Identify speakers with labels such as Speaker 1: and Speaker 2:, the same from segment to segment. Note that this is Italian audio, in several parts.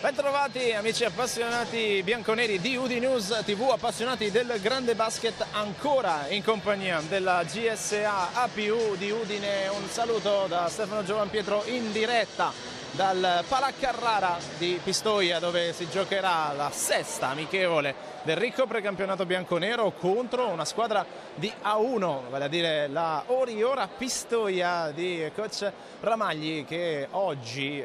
Speaker 1: Bentrovati amici appassionati bianconeri di UD News TV, appassionati del grande basket, ancora in compagnia della GSA APU di Udine. Un saluto da Stefano Giovanpietro in diretta dal Palacarrara di Pistoia, dove si giocherà la sesta amichevole del ricco precampionato bianconero contro una squadra di A1, vale a dire la Oriora Pistoia di coach Ramagli, che oggi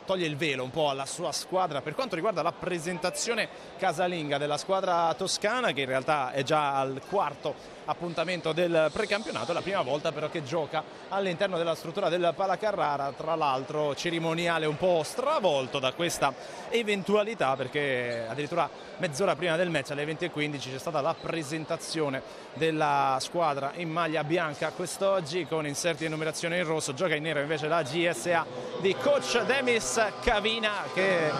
Speaker 1: toglie il velo un po' alla sua squadra per quanto riguarda la presentazione casalinga della squadra toscana, che in realtà è già al quarto appuntamento del precampionato, la prima volta però che gioca all'interno della struttura del Palacarrara, tra l'altro cerimoniale un po' stravolto da questa eventualità, perché addirittura mezz'ora prima del match alle 20:15 c'è stata la presentazione della squadra in maglia bianca quest'oggi con inserti di numerazione in rosso. Gioca in nero invece la GSA di coach Demis Cavina, che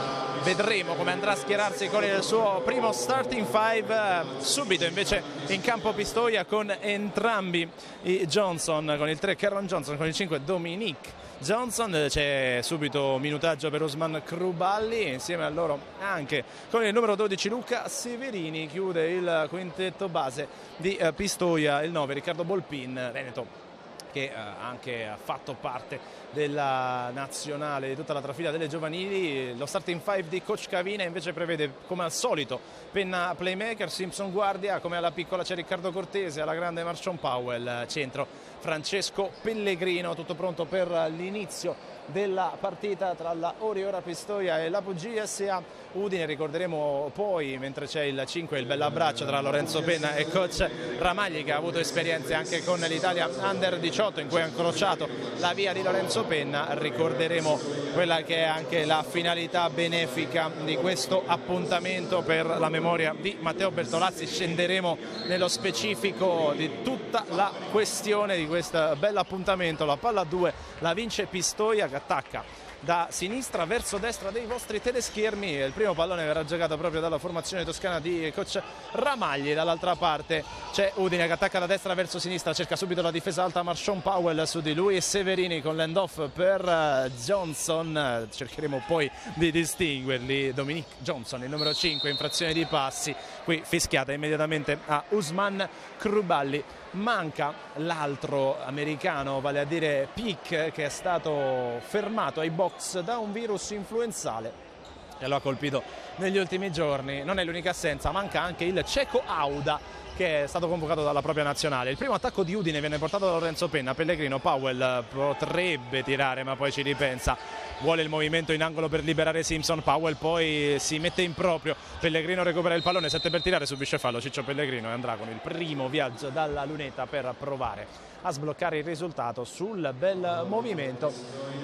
Speaker 1: vedremo come andrà a schierarsi con il suo primo starting five. Subito invece in campo Pistoia con entrambi i Johnson, con il 3 Caron Johnson, con il 5 Dominique Johnson. C'è subito minutaggio per Usman Kruballi, insieme a loro anche con il numero 12 Luca Severini. Chiude il quintetto base di Pistoia il 9 Riccardo Bolpin, veneto, che anche ha fatto parte della nazionale di tutta la trafila delle giovanili. Lo starting five di coach Cavina invece prevede, come al solito, Penna playmaker, Simpson guardia, come alla piccola c'è Riccardo Cortese, alla grande Marshon Powell, centro Francesco Pellegrino. Tutto pronto per l'inizio della partita tra la Oriora Pistoia e la GSA Udine. Ricorderemo poi, mentre c'è il 5, il bell'abbraccio tra Lorenzo Penna e coach Ramagli, che ha avuto esperienze anche con l'Italia Under 18 in cui ha incrociato la via di Lorenzo Penna. Ricorderemo quella che è anche la finalità benefica di questo appuntamento per la memoria di Matteo Bertolazzi. Scenderemo nello specifico di tutta la questione di questo bell'appuntamento. La palla 2 la vince Pistoia, che attacca da sinistra verso destra dei vostri teleschermi. Il primo pallone verrà giocato proprio dalla formazione toscana di coach Ramagli. Dall'altra parte c'è Udine che attacca da destra verso sinistra, cerca subito la difesa alta Marshon Powell su di lui e Severini con l'end-off per Johnson. Cercheremo poi di distinguerli. Dominique Johnson, il numero 5, infrazione di passi, qui fischiata immediatamente a Usman Kruballi. Manca l'altro americano, vale a dire Pick, che è stato fermato ai box da un virus influenzale che lo ha colpito negli ultimi giorni. Non è l'unica assenza, manca anche il ceco Auda, che è stato convocato dalla propria nazionale. Il primo attacco di Udine viene portato da Lorenzo Penna. Pellegrino, Powell potrebbe tirare ma poi ci ripensa, vuole il movimento in angolo per liberare Simpson. Powell poi si mette in proprio, Pellegrino recupera il pallone, 7 per tirare, subisce fallo Ciccio Pellegrino e andrà con il primo viaggio dalla lunetta per provare a sbloccare il risultato sul bel movimento.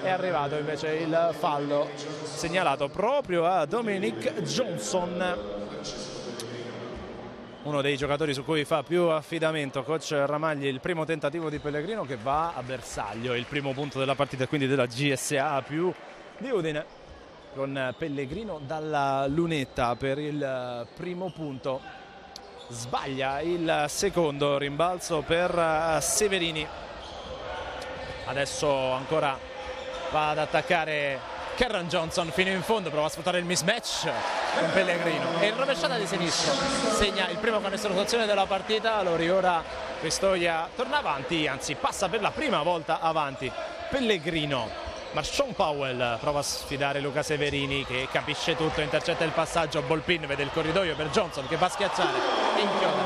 Speaker 1: È arrivato invece il fallo segnalato proprio a Dominique Johnson, uno dei giocatori su cui fa più affidamento coach Ramagli. Il primo tentativo di Pellegrino che va a bersaglio, il primo punto della partita quindi della GSA più di Udine, con Pellegrino dalla lunetta per il primo punto. Sbaglia il secondo, rimbalzo per Severini. Adesso ancora va ad attaccare Caron Johnson fino in fondo, prova a sfruttare il mismatch con Pellegrino e il rovesciata di sinistro segna il primo canestro rotazione della partita. L'Oriora Pistoia torna avanti, anzi passa per la prima volta avanti. Pellegrino, Marshon Powell prova a sfidare Luca Severini, che capisce tutto, intercetta il passaggio. Bolpin vede il corridoio per Johnson che va a schiacciare e inchioda.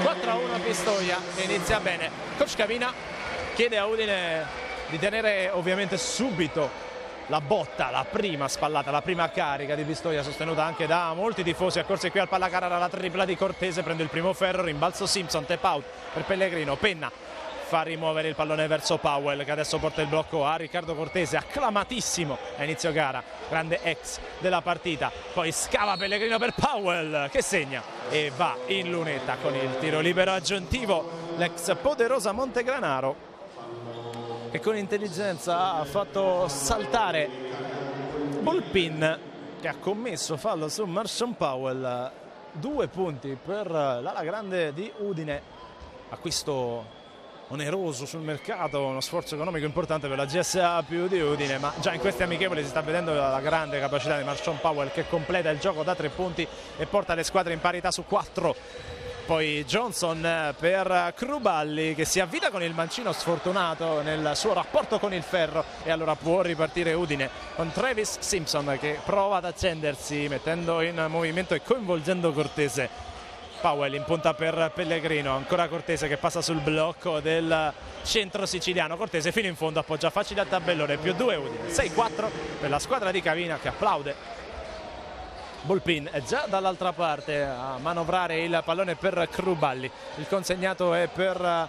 Speaker 1: 4-1 Pistoia, che inizia bene. Coach Cavina chiede a Udine di tenere ovviamente subito la botta, la prima spallata, la prima carica di Pistoia, sostenuta anche da molti tifosi accorsi qui al Palacarrara. La tripla di Cortese, prende il primo ferro, rimbalzo Simpson, tap out per Pellegrino. Penna fa rimuovere il pallone verso Powell, che adesso porta il blocco a Riccardo Cortese, acclamatissimo a inizio gara, grande ex della partita. Poi scava Pellegrino per Powell, che segna e va in lunetta con il tiro libero aggiuntivo l'ex poderosa Montegranaro, che con intelligenza ha fatto saltare Bolpin, che ha commesso fallo su Marshon Powell. 2 punti per l'ala grande di Udine. Acquisto oneroso sul mercato, uno sforzo economico importante per la GSA più di Udine, ma già in questi amichevoli si sta vedendo la grande capacità di Marshon Powell, che completa il gioco da 3 punti e porta le squadre in parità su 4. Poi Johnson per Kruballi, che si avvita con il mancino sfortunato nel suo rapporto con il ferro, e allora può ripartire Udine con Travis Simpson, che prova ad accendersi mettendo in movimento e coinvolgendo Cortese. Powell in punta per Pellegrino, ancora Cortese che passa sul blocco del centro siciliano. Cortese fino in fondo, appoggia facile al tabellone, +2 Udine, 6-4 per la squadra di Cavina, che applaude. Bulpin è già dall'altra parte a manovrare il pallone per Kruballi, il consegnato è per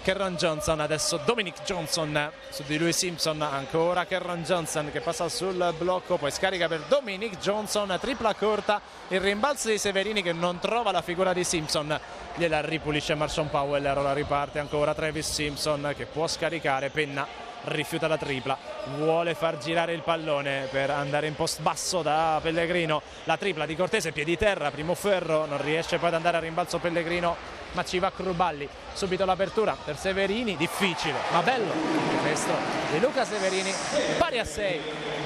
Speaker 1: Kerron Johnson, adesso Dominic Johnson su di lui Simpson, ancora Kerron Johnson che passa sul blocco, poi scarica per Dominic Johnson, tripla corta, il rimbalzo di Severini che non trova la figura di Simpson, gliela ripulisce Marshon Powell, e allora riparte ancora Travis Simpson che può scaricare. Penna rifiuta la tripla, vuole far girare il pallone per andare in post basso da Pellegrino, la tripla di Cortese, piedi terra, primo ferro, non riesce poi ad andare a rimbalzo Pellegrino, ma ci va Kruballi. Subito l'apertura per Severini, difficile ma bello il destro di Luca Severini, pari a 6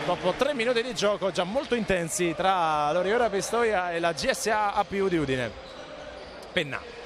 Speaker 1: dopo 3 minuti di gioco già molto intensi tra l'Oriora Pistoia e la GSA APU di Udine. Penna,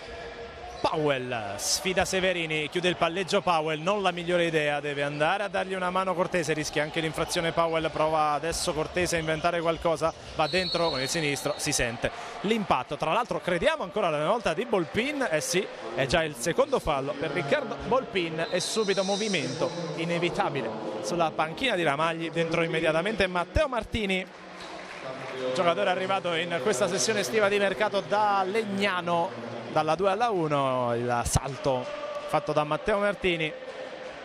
Speaker 1: Powell sfida Severini, chiude il palleggio Powell, non la migliore idea, deve andare a dargli una mano Cortese, rischia anche l'infrazione Powell, prova adesso Cortese a inventare qualcosa, va dentro con il sinistro, si sente l'impatto, tra l'altro crediamo ancora una volta di Bulpin, sì, è già il secondo fallo per Riccardo Bulpin, e subito movimento inevitabile sulla panchina di Ramagli, dentro immediatamente Matteo Martini, giocatore arrivato in questa sessione estiva di mercato da Legnano, dalla 2-1, il salto fatto da Matteo Martini.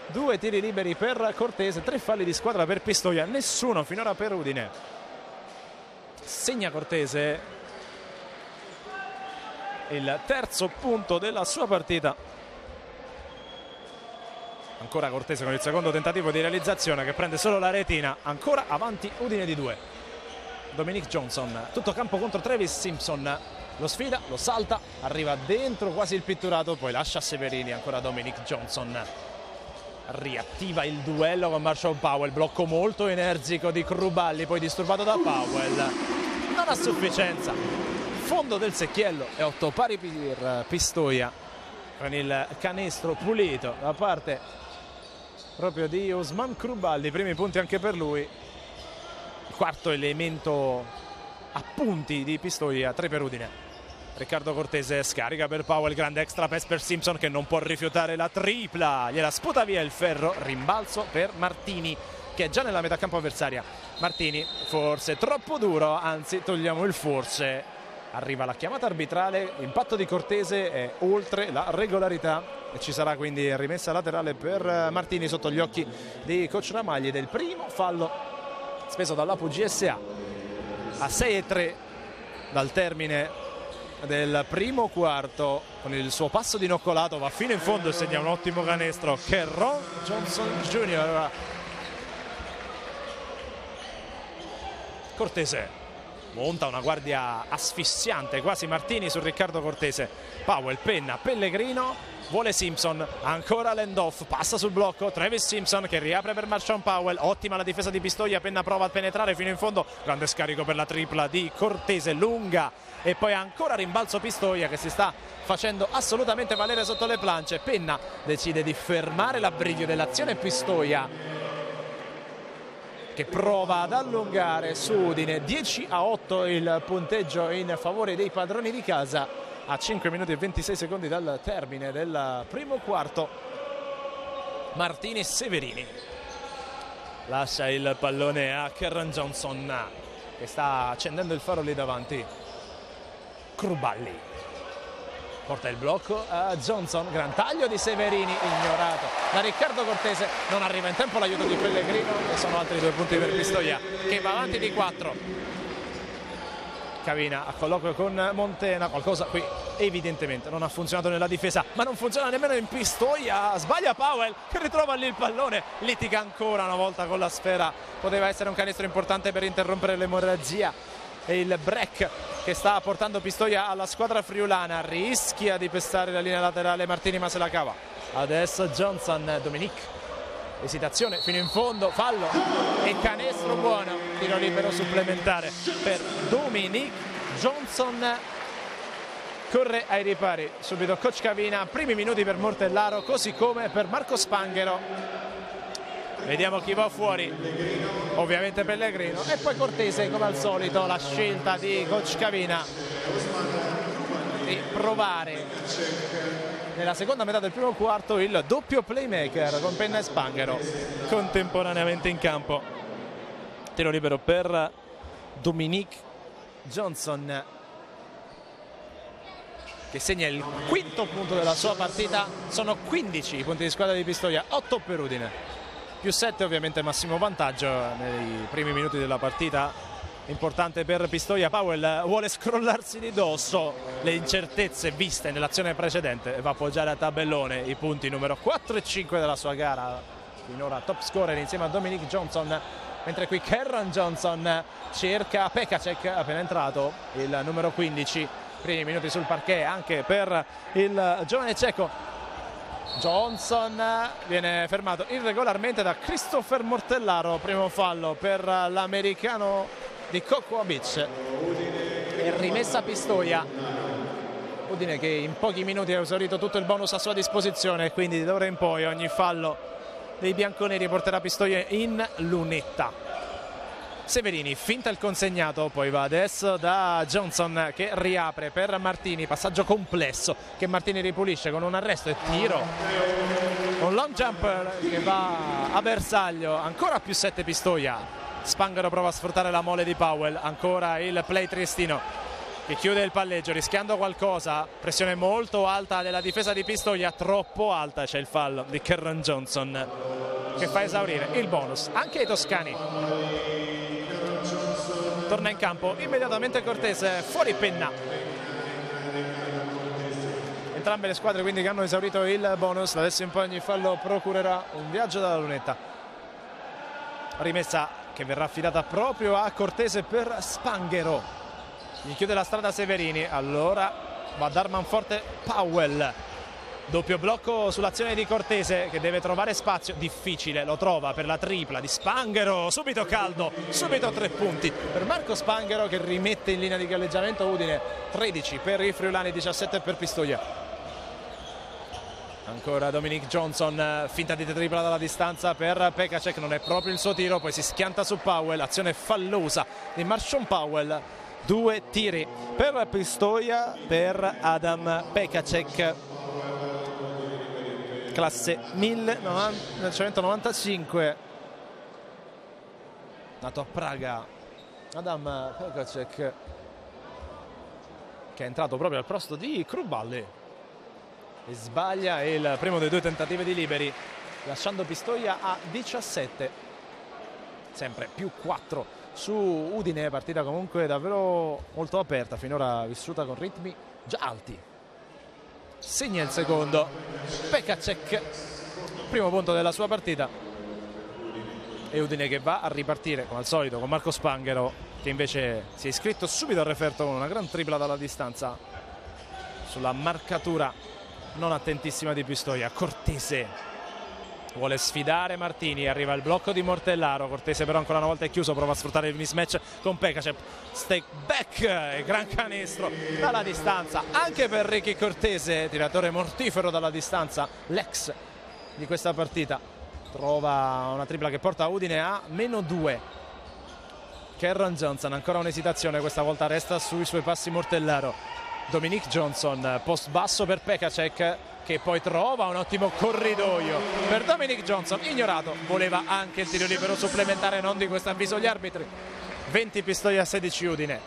Speaker 1: 2 tiri liberi per Cortese, 3 falli di squadra per Pistoia, nessuno finora per Udine. Segna Cortese il terzo punto della sua partita. Ancora Cortese con il secondo tentativo di realizzazione, che prende solo la retina, ancora avanti Udine di 2. Dominic Johnson, tutto campo contro Travis Simpson, lo sfida, lo salta, arriva dentro quasi il pitturato, poi lascia Severini, ancora Dominic Johnson riattiva il duello con Marshon Powell, blocco molto energico di Kruballi, poi disturbato da Powell, non a sufficienza, fondo del secchiello e 8 pari per Pistoia, con il canestro pulito da parte proprio di Ousmane Kruballi, primi punti anche per lui, il quarto elemento a punti di Pistoia, 3 per Udine. Riccardo Cortese scarica per Powell, grande extra pass per Simpson che non può rifiutare la tripla, gliela sputa via il ferro, rimbalzo per Martini che è già nella metà campo avversaria. Martini forse troppo duro, anzi togliamo il forse, arriva la chiamata arbitrale, l'impatto di Cortese è oltre la regolarità e ci sarà quindi rimessa laterale per Martini sotto gli occhi di coach Ramagli, del primo fallo speso dall'APU GSA. A 6-3 dal termine del primo quarto, con il suo passo di noccolato va fino in fondo e segna un ottimo canestro Kerron Johnson Jr. Cortese monta una guardia asfissiante, quasi Martini su Riccardo Cortese. Powell, Penna, Pellegrino, vuole Simpson, ancora l'end-off, passa sul blocco, Travis Simpson che riapre per Marshon Powell, ottima la difesa di Pistoia, Penna prova a penetrare fino in fondo, grande scarico per la tripla di Cortese, lunga, e poi ancora rimbalzo Pistoia che si sta facendo assolutamente valere sotto le planche. Penna decide di fermare l'abbriglio dell'azione Pistoia che prova ad allungare su Udine. 10-8 il punteggio in favore dei padroni di casa a 5 minuti e 26 secondi dal termine del primo quarto. Martini Severini lascia il pallone a Kerron Johnson che sta accendendo il faro lì davanti. Kruballi porta il blocco a Johnson, gran taglio di Severini ignorato da Riccardo Cortese, non arriva in tempo l'aiuto di Pellegrino e sono altri 2 punti per Pistoia che va avanti di 4. Cavina a colloquio con Montena, qualcosa qui evidentemente non ha funzionato nella difesa, ma non funziona nemmeno in Pistoia, sbaglia Powell che ritrova lì il pallone, litiga ancora una volta con la sfera, poteva essere un canestro importante per interrompere l'emorragia. E il break che sta portando Pistoia alla squadra friulana, rischia di pestare la linea laterale Martini ma se la cava. Adesso Johnson, Dominique, esitazione fino in fondo, fallo e canestro buono, tiro libero supplementare per Dominique Johnson. Corre ai ripari subito coach Cavina, primi minuti per Mortellaro così come per Marco Spanghero. Vediamo chi va fuori, ovviamente Pellegrino e poi Cortese, come al solito la scelta di coach Cavina di provare nella seconda metà del primo quarto il doppio playmaker con Penna e Spanghero contemporaneamente in campo. Tiro libero per Dominique Johnson, che segna il quinto punto della sua partita. Sono 15 i punti di squadra di Pistoia, 8 per Udine, più 7 ovviamente massimo vantaggio nei primi minuti della partita. Importante per Pistoia, Powell vuole scrollarsi di dosso le incertezze viste nell'azione precedente e va a appoggiare a tabellone i punti numero 4 e 5 della sua gara, finora top scorer insieme a Dominique Johnson, mentre qui Kerran Johnson cerca Pekacek, appena entrato il numero 15. Primi minuti sul parquet anche per il giovane ceco. Johnson viene fermato irregolarmente da Christopher Mortellaro, primo fallo per l'americano di Cocoa Beach e rimessa Pistoia. Udine che in pochi minuti ha esaurito tutto il bonus a sua disposizione e quindi d'ora in poi ogni fallo dei bianconeri porterà Pistoia in lunetta. Severini finta il consegnato, poi va adesso da Johnson che riapre per Martini, passaggio complesso che Martini ripulisce con un arresto e tiro, un long jumper che va a bersaglio, ancora più 7 Pistoia. Spanghero prova a sfruttare la mole di Powell, ancora il play triestino che chiude il palleggio rischiando qualcosa, pressione molto alta della difesa di Pistoia, troppo alta, c'è il fallo di Kerran Johnson che fa esaurire il bonus anche ai toscani. Torna in campo immediatamente Cortese, fuori Penna. Entrambe le squadre quindi che hanno esaurito il bonus, adesso in poi ogni fallo procurerà un viaggio dalla lunetta. Rimessa che verrà affidata proprio a Cortese per Spanghero. Gli chiude la strada Severini, allora va a dar manforte Powell. Doppio blocco sull'azione di Cortese che deve trovare spazio, difficile, lo trova per la tripla di Spanghero, subito caldo, subito 3 punti per Marco Spanghero che rimette in linea di galleggiamento Udine. 13 per i friulani, 17 per Pistoia. Ancora Dominique Johnson, finta di tripla dalla distanza per Pekacek, non è proprio il suo tiro, poi si schianta su Powell, azione fallosa di Marshawn Powell. 2 tiri per Pistoia per Adam Pekacek, classe 1995, nato a Praga. Adam Pekacek che è entrato proprio al posto di Kruballi e sbaglia il primo dei 2 tentativi di liberi, lasciando Pistoia a 17, sempre più 4 su Udine. Partita comunque davvero molto aperta, finora vissuta con ritmi già alti. Segna il secondo Pekacek, primo punto della sua partita, e Udine che va a ripartire come al solito con Marco Spanghero che invece si è iscritto subito al referto con una gran tripla dalla distanza sulla marcatura non attentissima di Pistoia. Cortese vuole sfidare Martini, arriva il blocco di Mortellaro, Cortese però ancora una volta è chiuso, prova a sfruttare il mismatch con Pekacek, stake back e gran canestro dalla distanza anche per Ricky Cortese, tiratore mortifero dalla distanza, l'ex di questa partita. Trova una tripla che porta Udine a -2. Kerran Johnson, ancora un'esitazione, questa volta resta sui suoi passi Mortellaro. Dominique Johnson, post basso per Pekacek che poi trova un ottimo corridoio per Dominique Johnson, ignorato, voleva anche il tiro libero supplementare, non di questo avviso gli arbitri. 20 Pistoia, 16 Udine.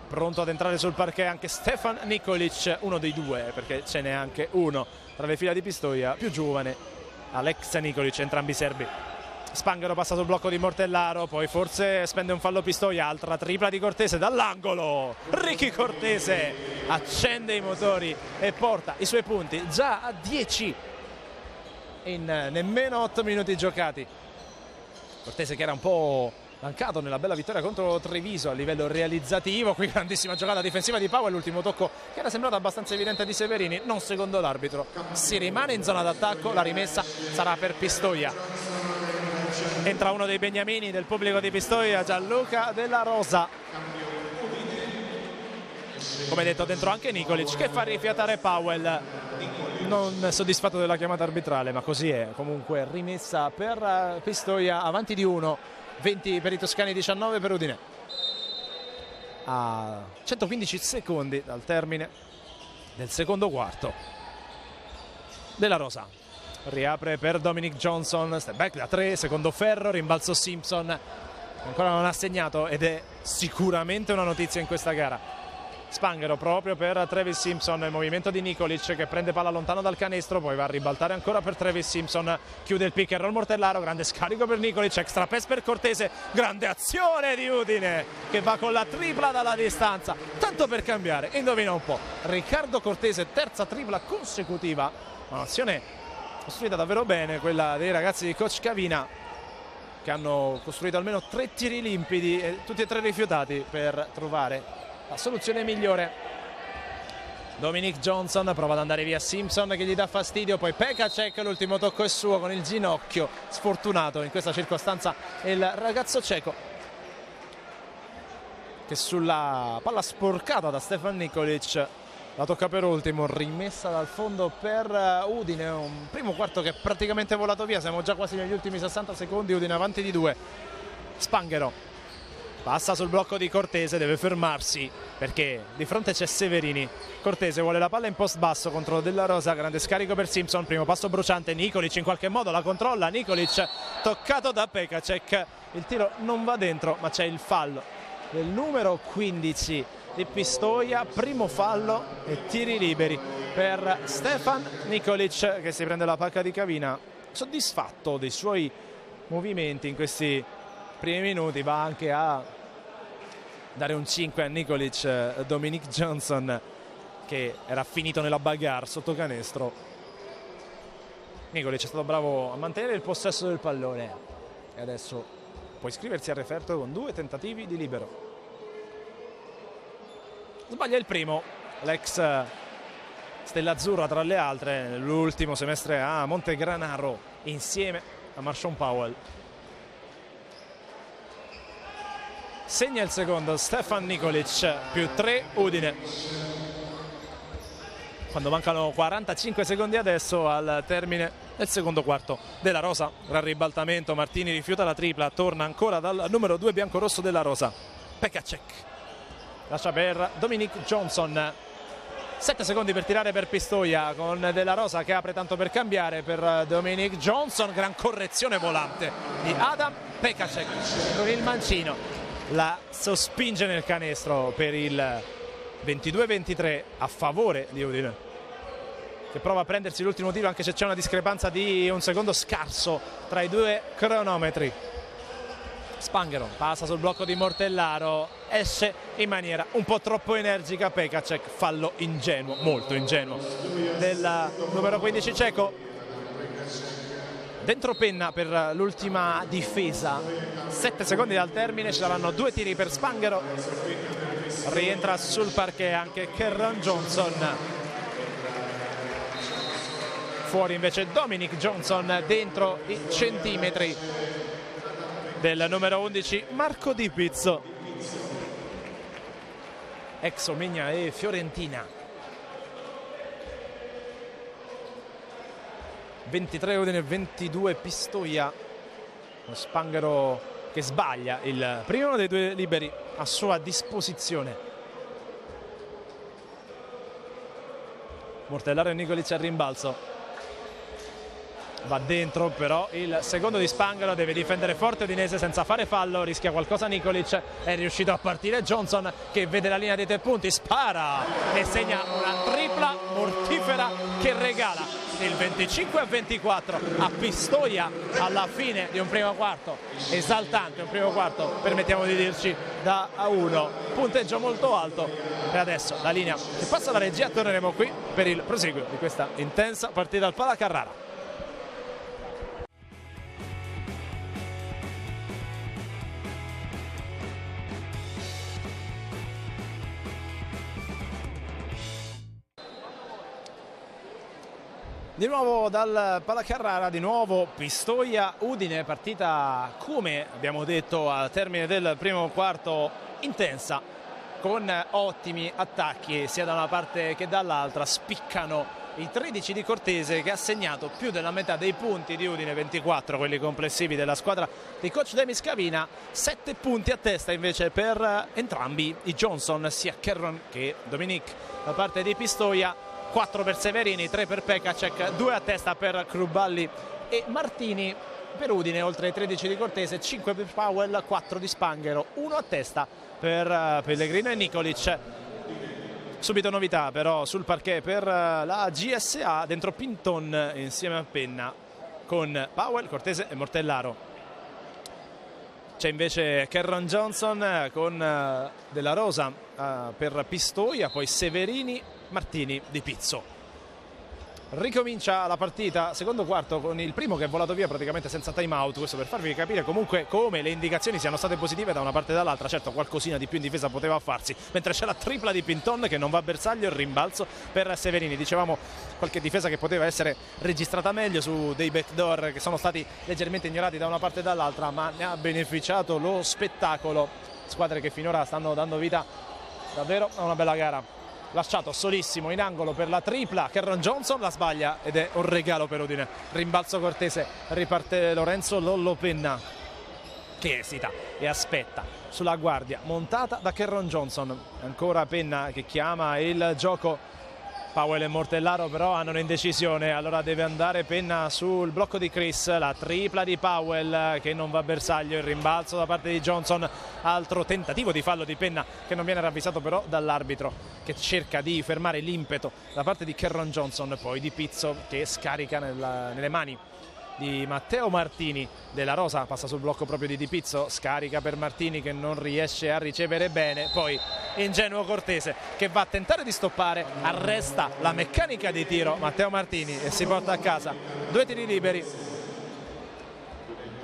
Speaker 1: Pronto ad entrare sul parquet anche Stefan Nikolic, uno dei 2 perché ce n'è anche uno tra le fila di Pistoia, più giovane, Alex Nikolic, entrambi serbi. Spanghero passa sul blocco di Mortellaro, poi forse spende un fallo Pistoia, altra tripla di Cortese dall'angolo. Ricky Cortese accende i motori e porta i suoi punti già a 10 in nemmeno 8 minuti giocati. Cortese che era un po' mancato nella bella vittoria contro Treviso a livello realizzativo. Qui grandissima giocata difensiva di Powell, l'ultimo tocco che era sembrato abbastanza evidente di Severini, non secondo l'arbitro. Si rimane in zona d'attacco, la rimessa sarà per Pistoia. Entra uno dei beniamini del pubblico di Pistoia, Gianluca Della Rosa. Come detto, dentro anche Nikolic che fa rifiatare Powell. Non soddisfatto della chiamata arbitrale, ma così è. Comunque rimessa per Pistoia, avanti di 1. 20 per i toscani, 19 per Udine. A 115 secondi dal termine del secondo quarto. Della Rosa riapre per Dominic Johnson, step back da 3, secondo ferro, rimbalzo Simpson. Ancora non ha segnato ed è sicuramente una notizia in questa gara. Spanghero proprio per Travis Simpson, il movimento di Nikolic che prende palla lontano dal canestro, poi va a ribaltare ancora per Travis Simpson, chiude il pick and roll Mortellaro, grande scarico per Nikolic, extra pass per Cortese, grande azione di Udine che va con la tripla dalla distanza, tanto per cambiare, indovina un po', Riccardo Cortese, terza tripla consecutiva, un'azione costruita davvero bene, quella dei ragazzi di coach Cavina che hanno costruito almeno 3 tiri limpidi e tutti e 3 rifiutati per trovare la soluzione migliore. Dominic Johnson prova ad andare via Simpson che gli dà fastidio, poi Pekacek, l'ultimo tocco è suo con il ginocchio, sfortunato in questa circostanza il ragazzo ceco che sulla palla sporcata da Stefan Nikolic la tocca per ultimo, rimessa dal fondo per Udine, un primo quarto che è praticamente volato via, siamo già quasi negli ultimi 60 secondi, Udine avanti di 2. Spanghero passa sul blocco di Cortese, deve fermarsi perché di fronte c'è Severini. Cortese vuole la palla in post basso contro Della Rosa, grande scarico per Simpson, primo passo bruciante, Nikolic in qualche modo la controlla, Nikolic toccato da Pekacek, il tiro non va dentro ma c'è il fallo del numero 15 di Pistoia, primo fallo e tiri liberi per Stefan Nikolic che si prende la pacca di Cavina, soddisfatto dei suoi movimenti in questi primi minuti, va anche a dare un 5 a Nikolic Dominic Johnson che era finito nella bagarre sotto canestro. Nikolic è stato bravo a mantenere il possesso del pallone e adesso può iscriversi al referto con 2 tentativi di libero. Sbaglia il primo l'ex Stella Azzurra tra le altre nell'ultimo semestre a Montegranaro insieme a Marshawn Powell. Segna il secondo Stefan Nikolic, più 3 Udine. Quando mancano 45 secondi adesso al termine del secondo quarto. Della Rosa, gran ribaltamento, Martini rifiuta la tripla, torna ancora dal numero 2 biancorosso Della Rosa. Pekacek lascia per Dominic Johnson. 7 secondi per tirare per Pistoia con Della Rosa che apre tanto per cambiare per Dominic Johnson, gran correzione volante di Adam Pekacek con il mancino. La sospinge nel canestro per il 22-23 a favore di Udine che prova a prendersi l'ultimo tiro anche se c'è una discrepanza di un secondo scarso tra i 2 cronometri. Spanghero passa sul blocco di Mortellaro, esce in maniera un po' troppo energica Pekacek, fallo ingenuo, molto ingenuo del numero 15 ceco. Dentro penna per l'ultima difesa, 7 secondi dal termine, ci saranno 2 tiri per Spanghero, rientra sul parquet anche Kerron Johnson, fuori invece Dominic Johnson dentro i centimetri del numero 11 Marco Di Pizzo, ex Omegna e Fiorentina. 23 Udine, 22 Pistoia. Lo Spanghero che sbaglia il primo dei 2 liberi a sua disposizione. Mortellaro e Nikolic al rimbalzo. Va dentro però il secondo di Spanghero, deve difendere forte Udinese senza fare fallo, rischia qualcosa Nikolic, è riuscito a partire Johnson che vede la linea dei 3 punti, spara e segna una tripla mortifera che regala il 25-24 a Pistoia alla fine di un primo quarto esaltante, un primo quarto permettiamo di dirci da A1, punteggio molto alto e adesso la linea che passa la regia, torneremo qui per il proseguo di questa intensa partita al Pala Carrara. Di nuovo dal Palacarrara, di nuovo Pistoia Udine, partita come abbiamo detto al termine del primo quarto intensa, con ottimi attacchi sia da una parte che dall'altra. Spiccano i 13 di Cortese, che ha segnato più della metà dei punti di Udine, 24 quelli complessivi della squadra di coach Demis Cavina. 7 punti a testa invece per entrambi i Johnson, sia Kerron che Dominic da parte di Pistoia. 4 per Severini, 3 per Pekacek, 2 a testa per Cruballi e Martini per Udine, oltre ai 13 di Cortese, 5 per Powell, 4 di Spanghero, 1 a testa per Pellegrino e Nikolic. Subito novità però sul parquet per la GSA, dentro Pinton insieme a Penna con Powell, Cortese e Mortellaro. C'è invece Kerron Johnson con Della Rosa per Pistoia, poi Severini, Martini di Pizzo. Ricomincia la partita, secondo quarto, con il primo che è volato via praticamente senza time out. Questo per farvi capire comunque come le indicazioni siano state positive da una parte e dall'altra. Certo, qualcosina di più in difesa poteva farsi, mentre c'è la tripla di Pinton che non va a bersaglio, il rimbalzo per Severini. Dicevamo qualche difesa che poteva essere registrata meglio su dei backdoor che sono stati leggermente ignorati da una parte e dall'altra, ma ne ha beneficiato lo spettacolo. Squadre che finora stanno dando vita davvero a una bella gara. Lasciato solissimo in angolo per la tripla, Kerron Johnson la sbaglia ed è un regalo per Udine. Rimbalzo Cortese, riparte Lorenzo Lollo Penna che esita e aspetta sulla guardia montata da Kerron Johnson. Ancora Penna che chiama il gioco. Powell e Mortellaro però hanno un'indecisione, allora deve andare Penna sul blocco di Chris. La tripla di Powell che non va a bersaglio, il rimbalzo da parte di Johnson, altro tentativo di fallo di Penna che non viene ravvisato però dall'arbitro, che cerca di fermare l'impeto da parte di Kerron Johnson. Poi di Pizzo che scarica nelle mani di Matteo Martini. Della Rosa passa sul blocco proprio di Pizzo, scarica per Martini che non riesce a ricevere bene, poi ingenuo Cortese che va a tentare di stoppare, arresta la meccanica di tiro Matteo Martini e si porta a casa 2 tiri liberi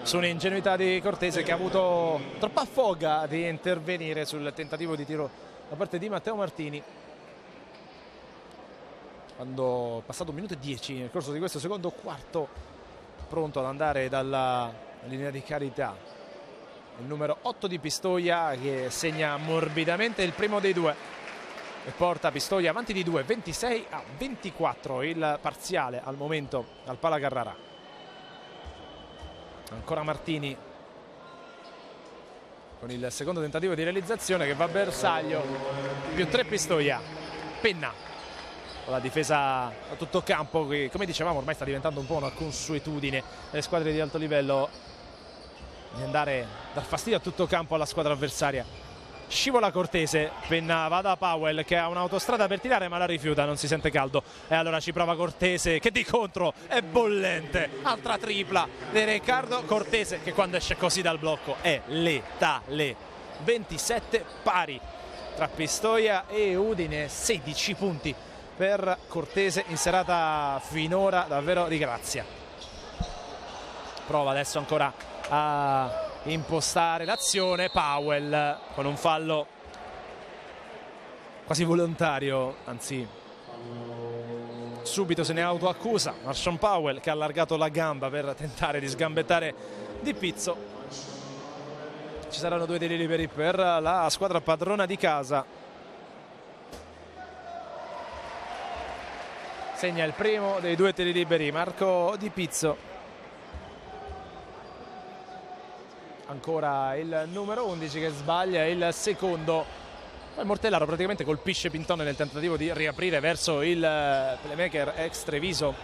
Speaker 1: su un'ingenuità di Cortese che ha avuto troppa foga di intervenire sul tentativo di tiro da parte di Matteo Martini. Quando è passato 1 minuto e 10 nel corso di questo secondo quarto, pronto ad andare dalla linea di carità il numero 8 di Pistoia, che segna morbidamente il primo dei due e porta Pistoia avanti di 2, 26-24 il parziale al momento al Palacarrara. Ancora Martini con il secondo tentativo di realizzazione che va a bersaglio, più 3 Pistoia. Penna, la difesa a tutto campo che, come dicevamo, ormai sta diventando un po' una consuetudine delle squadre di alto livello, di andare a dar fastidio a tutto campo alla squadra avversaria. Scivola Cortese, Penna va da Powell che ha un'autostrada per tirare ma la rifiuta, non si sente caldo e allora ci prova Cortese che di contro è bollente. Altra tripla di Riccardo Cortese che quando esce così dal blocco è letale. 27 pari tra Pistoia e Udine, 16 punti per Cortese in serata finora davvero di grazia. Prova adesso ancora a impostare l'azione Powell con un fallo quasi volontario, anzi subito se ne autoaccusa Marshawn Powell, che ha allargato la gamba per tentare di sgambettare Di Pizzo. Ci saranno 2 tiri liberi per la squadra padrona di casa. Segna il primo dei 2 tiri liberi Marco Di Pizzo. Ancora il numero 11 che sbaglia il secondo. Poi Mortellaro praticamente colpisce Pinton nel tentativo di riaprire verso il playmaker ex Treviso,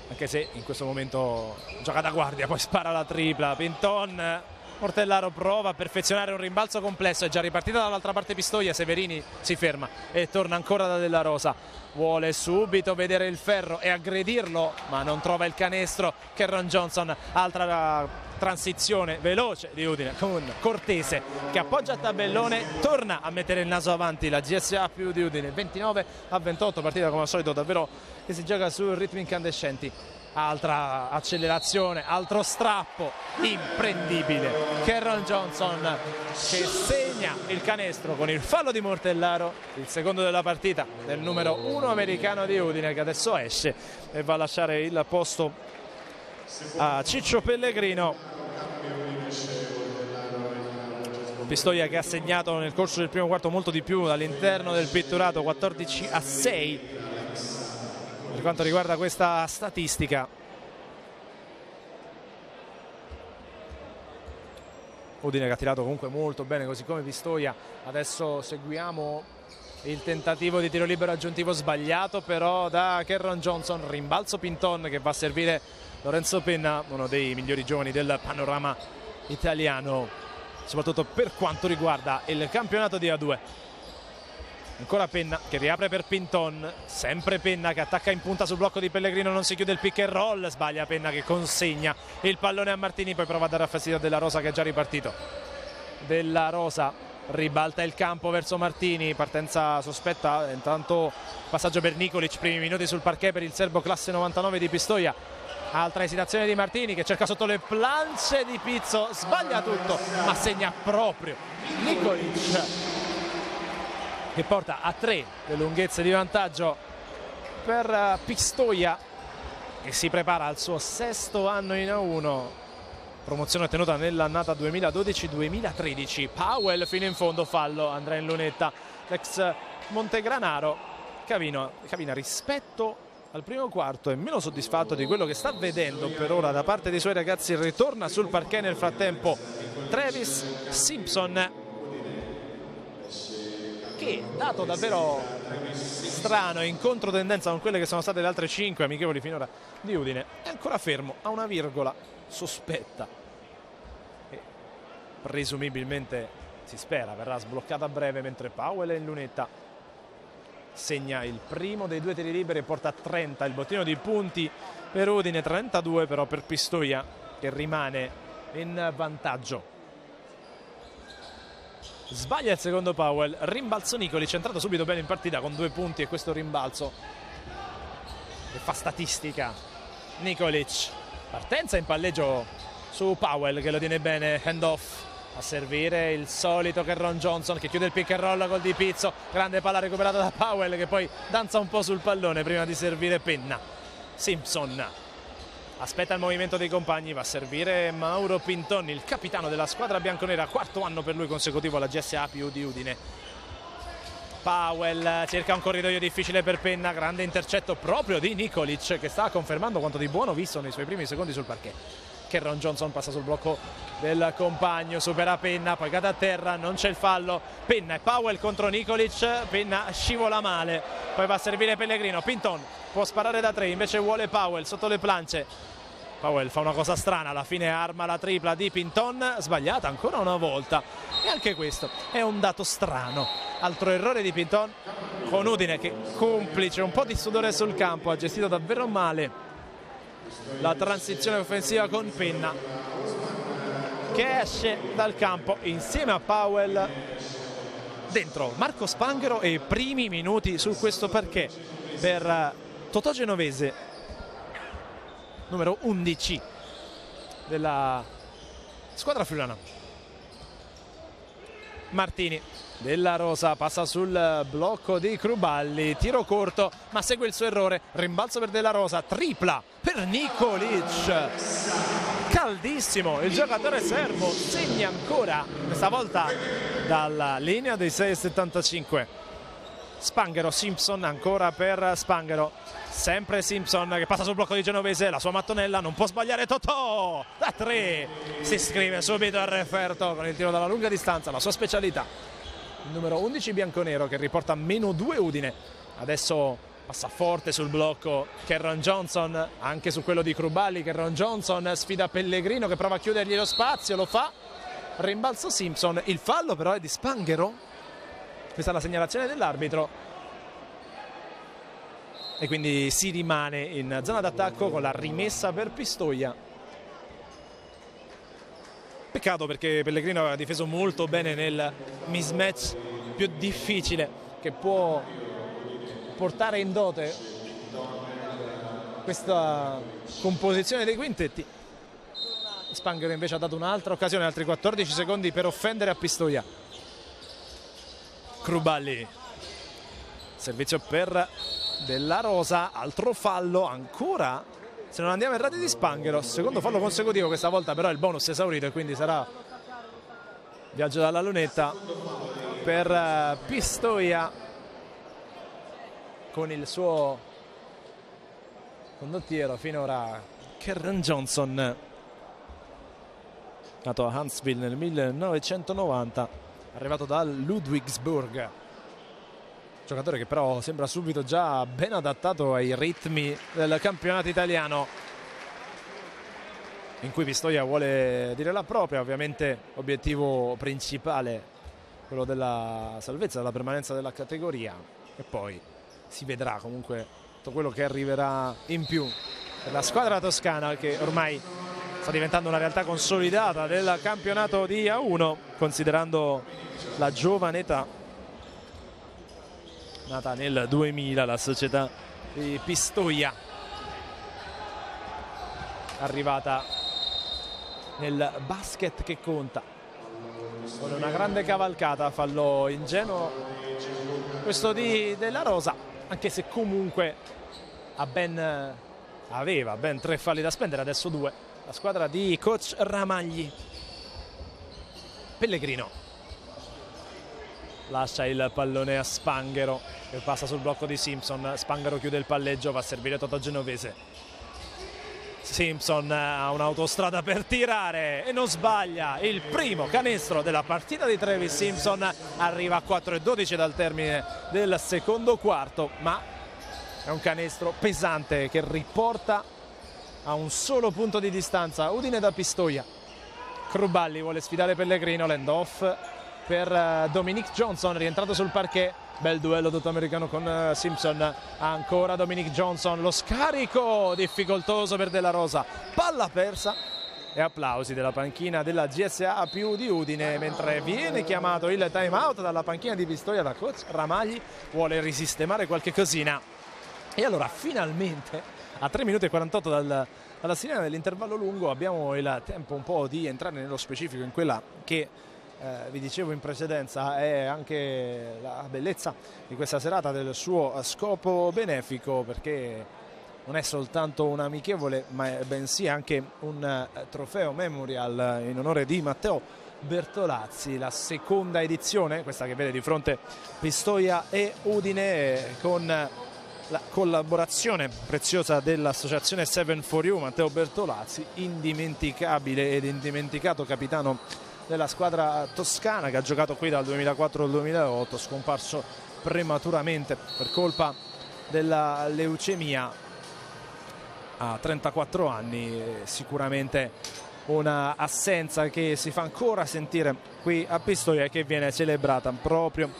Speaker 1: anche se in questo momento gioca da guardia, poi spara la tripla. Pinton, Mortellaro prova a perfezionare un rimbalzo complesso, è già ripartita dall'altra parte Pistoia, Severini si ferma e torna ancora da Della Rosa, vuole subito vedere il ferro e aggredirlo ma non trova il canestro. Kerron Johnson, altra transizione veloce di Udine con Cortese che appoggia a tabellone, torna a mettere il naso avanti la GSA più di Udine, 29-28, partita come al solito davvero che si gioca su ritmi incandescenti. altra accelerazione, altro strappo imprendibile. Cameron Johnson che segna il canestro con il fallo di Mortellaro, il secondo della partita del numero 1 americano di Udine, che adesso esce e va a lasciare il posto a Ciccio Pellegrino. Pistoia che ha segnato nel corso del primo quarto molto di più all'interno del pitturato, 14-6 per quanto riguarda questa statistica. Udine che ha tirato comunque molto bene, così come Pistoia. Adesso seguiamo il tentativo di tiro libero aggiuntivo sbagliato però da Cameron Johnson, rimbalzo Pinton che va a servire Lorenzo Penna, uno dei migliori giovani del panorama italiano, soprattutto per quanto riguarda il campionato di A2. Ancora Penna che riapre per Pinton, sempre Penna che attacca in punta sul blocco di Pellegrino, non si chiude il pick and roll, sbaglia Penna che consegna il pallone a Martini, poi prova a dare a fastidio Della Rosa che è già ripartito. Della Rosa ribalta il campo verso Martini, partenza sospetta, intanto passaggio per Nikolic, primi minuti sul parquet per il serbo classe 99 di Pistoia. Altra esitazione di Martini che cerca sotto le planche di Pizzo, sbaglia tutto ma segna proprio Nikolic, che porta a 3 le lunghezze di vantaggio per Pistoia, che si prepara al suo 6° anno in A1, promozione ottenuta nell'annata 2012-2013. Powell fino in fondo, fallo, andrà in lunetta l'ex Montegranaro. Cavina rispetto al primo quarto è meno soddisfatto di quello che sta vedendo per ora da parte dei suoi ragazzi. Ritorna sul parquet nel frattempo Travis Simpson, che dato davvero strano e in controtendenza con quelle che sono state le altre 5 amichevoli finora di Udine, è ancora fermo a una virgola sospetta e presumibilmente, si spera, verrà sbloccata a breve, mentre Powell è in lunetta, segna il primo dei 2 tiri liberi e porta a 30 il bottino di punti per Udine, 32 però per Pistoia che rimane in vantaggio. Sbaglia il secondo Powell, rimbalzo Nikolic, entrato subito bene in partita con 2 punti e questo rimbalzo che fa statistica. Nikolic, partenza in palleggio su Powell che lo tiene bene, hand off, a servire il solito Cameron Johnson che chiude il pick and roll col Di Pizzo, grande palla recuperata da Powell che poi danza un po' sul pallone prima di servire Penna. Simpson aspetta il movimento dei compagni, va a servire Mauro Pinton, il capitano della squadra bianconera, 4° anno per lui consecutivo alla GSA PU di Udine. Powell cerca un corridoio difficile per Penna, grande intercetto proprio di Nikolic che sta confermando quanto di buono visto nei suoi primi secondi sul parquet. Cameron Johnson passa sul blocco del compagno, supera Penna, poi cade a terra, non c'è il fallo. Penna e Powell contro Nikolic, Penna scivola male, poi va a servire Pellegrino. Pinton può sparare da 3, invece vuole Powell sotto le planche. Powell fa una cosa strana, alla fine arma la tripla di Pinton, sbagliata ancora una volta, e anche questo è un dato strano. Altro errore di Pinton, con Udine che, complice un po' di sudore sul campo, ha gestito davvero male la transizione offensiva con Penna che esce dal campo insieme a Powell. Dentro Marco Spanghero e i primi minuti su questo parquet per Totò Genovese, numero 11 della squadra friulana. Martini, Della Rosa passa sul blocco di Cruballi, tiro corto ma segue il suo errore, rimbalzo per Della Rosa, tripla per Nikolic, caldissimo il giocatore serbo, segna ancora, questa volta dalla linea dei 6,75. Spanghero, Simpson ancora per Spanghero, sempre Simpson che passa sul blocco di Genovese, la sua mattonella, non può sbagliare Totò, da 3 si iscrive subito al referto con il tiro dalla lunga distanza, la sua specialità. Il numero 11 bianconero che riporta -2 Udine, adesso passa forte sul blocco Cameron Johnson, anche su quello di Cruballi. Cameron Johnson sfida Pellegrino che prova a chiudergli lo spazio, lo fa, rimbalzo Simpson, il fallo però è di Spanghero, questa è la segnalazione dell'arbitro e quindi si rimane in zona d'attacco con la rimessa per Pistoia. Peccato perché Pellegrino aveva difeso molto bene nel mismatch più difficile che può portare in dote questa composizione dei quintetti. Spanghero invece ha dato un'altra occasione, altri 14 secondi per offendere a Pistoia. Cruballi, servizio per Della Rosa, altro fallo ancora, se non andiamo errati, di Spanghero, secondo fallo consecutivo questa volta, però il bonus è esaurito e quindi sarà viaggio dalla lunetta per Pistoia con il suo condottiero finora Kerren Johnson, nato a Huntsville nel 1990, arrivato da Ludwigsburg, giocatore che però sembra subito già ben adattato ai ritmi del campionato italiano, in cui Pistoia vuole dire la propria. Ovviamente obiettivo principale quello della salvezza, della permanenza della categoria, e poi si vedrà comunque tutto quello che arriverà in più per la squadra toscana, che ormai sta diventando una realtà consolidata del campionato di A1, considerando la giovane età. Nata nel 2000 la società di Pistoia, arrivata nel basket che conta, con una grande cavalcata, fallo ingenuo questo di Della Rosa, anche se comunque aveva ben 3 falli da spendere, adesso 2, la squadra di coach Ramagli. Pellegrino lascia il pallone a Spanghero, che passa sul blocco di Simpson. Spanghero chiude il palleggio, va a servire Totogenovese. Simpson ha un'autostrada per tirare e non sbaglia. Il primo canestro della partita di Travis Simpson, arriva a 4:12 dal termine del secondo quarto, ma è un canestro pesante che riporta a un solo punto di distanza Udine da Pistoia. Cruballi vuole sfidare Pellegrino, l'end off per Dominic Johnson, rientrato sul parquet. Bel duello tutto americano con Simpson, ancora Dominic Johnson, lo scarico difficoltoso per Della Rosa, palla persa e applausi della panchina della GSA più di Udine, mentre viene chiamato il time out dalla panchina di Pistoia da coach Ramagli, vuole risistemare qualche cosina. E allora finalmente a 3 minuti e 48 dalla sirena dell'intervallo lungo abbiamo il tempo un po' di entrare nello specifico in quella che vi dicevo in precedenza è anche la bellezza di questa serata, del suo scopo benefico, perché non è soltanto un amichevole, ma bensì anche un trofeo memorial in onore di Matteo Bertolazzi, la seconda edizione, questa che vede di fronte Pistoia e Udine, con la collaborazione preziosa dell'associazione 7 4U. Matteo Bertolazzi, indimenticabile ed indimenticato capitano della squadra toscana, che ha giocato qui dal 2004 al 2008, scomparso prematuramente per colpa della leucemia a 34 anni. Sicuramente una assenza che si fa ancora sentire qui a Pistoia e che viene celebrata proprio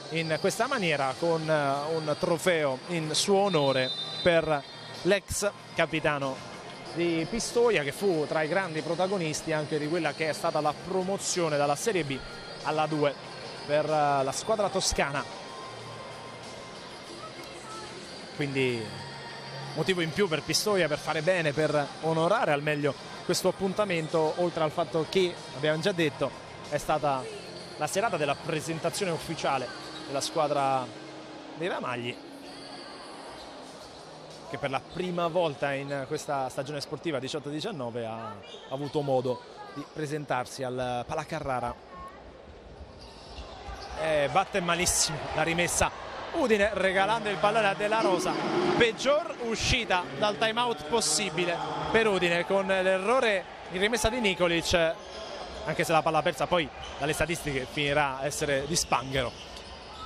Speaker 1: in questa maniera, con un trofeo in suo onore per l'ex capitano di Pistoia, che fu tra i grandi protagonisti anche di quella che è stata la promozione dalla Serie B alla 2 per la squadra toscana. Quindi motivo in più per Pistoia per fare bene, per onorare al meglio questo appuntamento, oltre al fatto che, abbiamo già detto, è stata la serata della presentazione ufficiale della squadra dei Ramagli, che per la prima volta in questa stagione sportiva 18-19 ha avuto modo di presentarsi al Palacarrara. Batte malissimo la rimessa Udine, regalando il pallone a Della Rosa. Peggior uscita dal time out possibile per Udine, con l'errore in rimessa di Nikolic, anche se la palla persa poi dalle statistiche finirà a essere di Spanghero.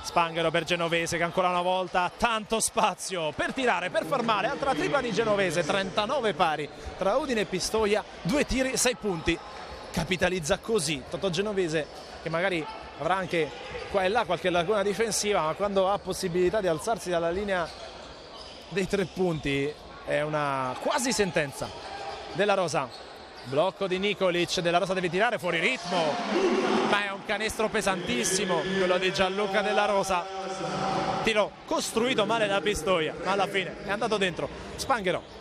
Speaker 1: Spanghero per Genovese, che ancora una volta ha tanto spazio per tirare, per far male. Altra tripla di Genovese, 39 pari tra Udine e Pistoia, 2 tiri, 6 punti. Capitalizza così Totogenovese, che magari avrà anche qua e là qualche lacuna difensiva, ma quando ha possibilità di alzarsi dalla linea dei 3 punti è una quasi sentenza. Della Rosa, blocco di Nikolic, Della Rosa deve tirare fuori ritmo, ma è un canestro pesantissimo quello di Gianluca Della Rosa. Tiro costruito male da Pistoia, ma alla fine è andato dentro. Spanghero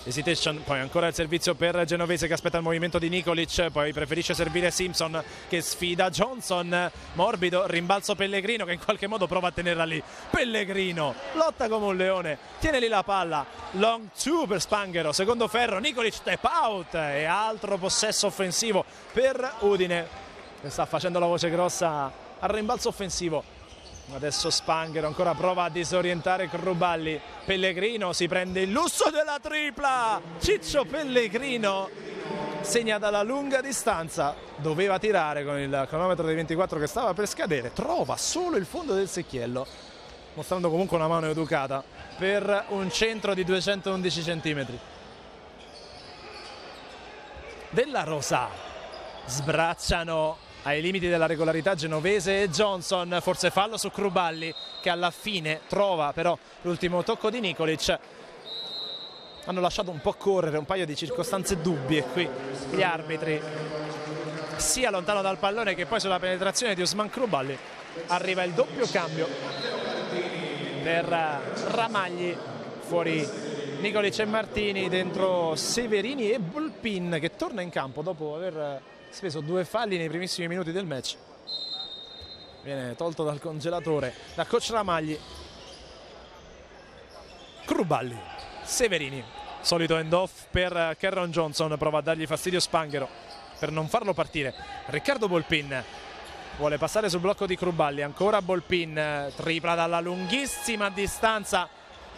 Speaker 1: Hesitation, poi ancora il servizio per Genovese che aspetta il movimento di Nikolic, poi preferisce servire Simpson che sfida Johnson, morbido, rimbalzo Pellegrino che in qualche modo prova a tenerla lì. Pellegrino lotta come un leone, tiene lì la palla, long two per Spanghero, secondo ferro, Nikolic step out e altro possesso offensivo per Udine che sta facendo la voce grossa al rimbalzo offensivo. Adesso Spanghero ancora prova a disorientare Cruballi, Pellegrino si prende il lusso della tripla, Ciccio Pellegrino segna dalla lunga distanza, doveva tirare con il cronometro dei 24 che stava per scadere, trova solo il fondo del secchiello, mostrando comunque una mano educata per un centro di 211 centimetri. Della Rosa sbracciano ai limiti della regolarità Genovese e Johnson, forse fallo su Cruballi che alla fine trova però l'ultimo tocco di Nikolic. Hanno lasciato un po' correre un paio di circostanze dubbie qui gli arbitri, sia lontano dal pallone che poi sulla penetrazione di Ousmane Cruballi. Arriva il doppio cambio per Ramagli, fuori Nikolic e Martini, dentro Severini e Bolpin che torna in campo dopo aver speso 2 falli nei primissimi minuti del match. Viene tolto dal congelatore da coach Ramagli. Cruballi, Severini, solito end off per Kerron Johnson, prova a dargli fastidio Spanghero per non farlo partire. Riccardo Bolpin vuole passare sul blocco di Cruballi, ancora Bolpin, tripla dalla lunghissima distanza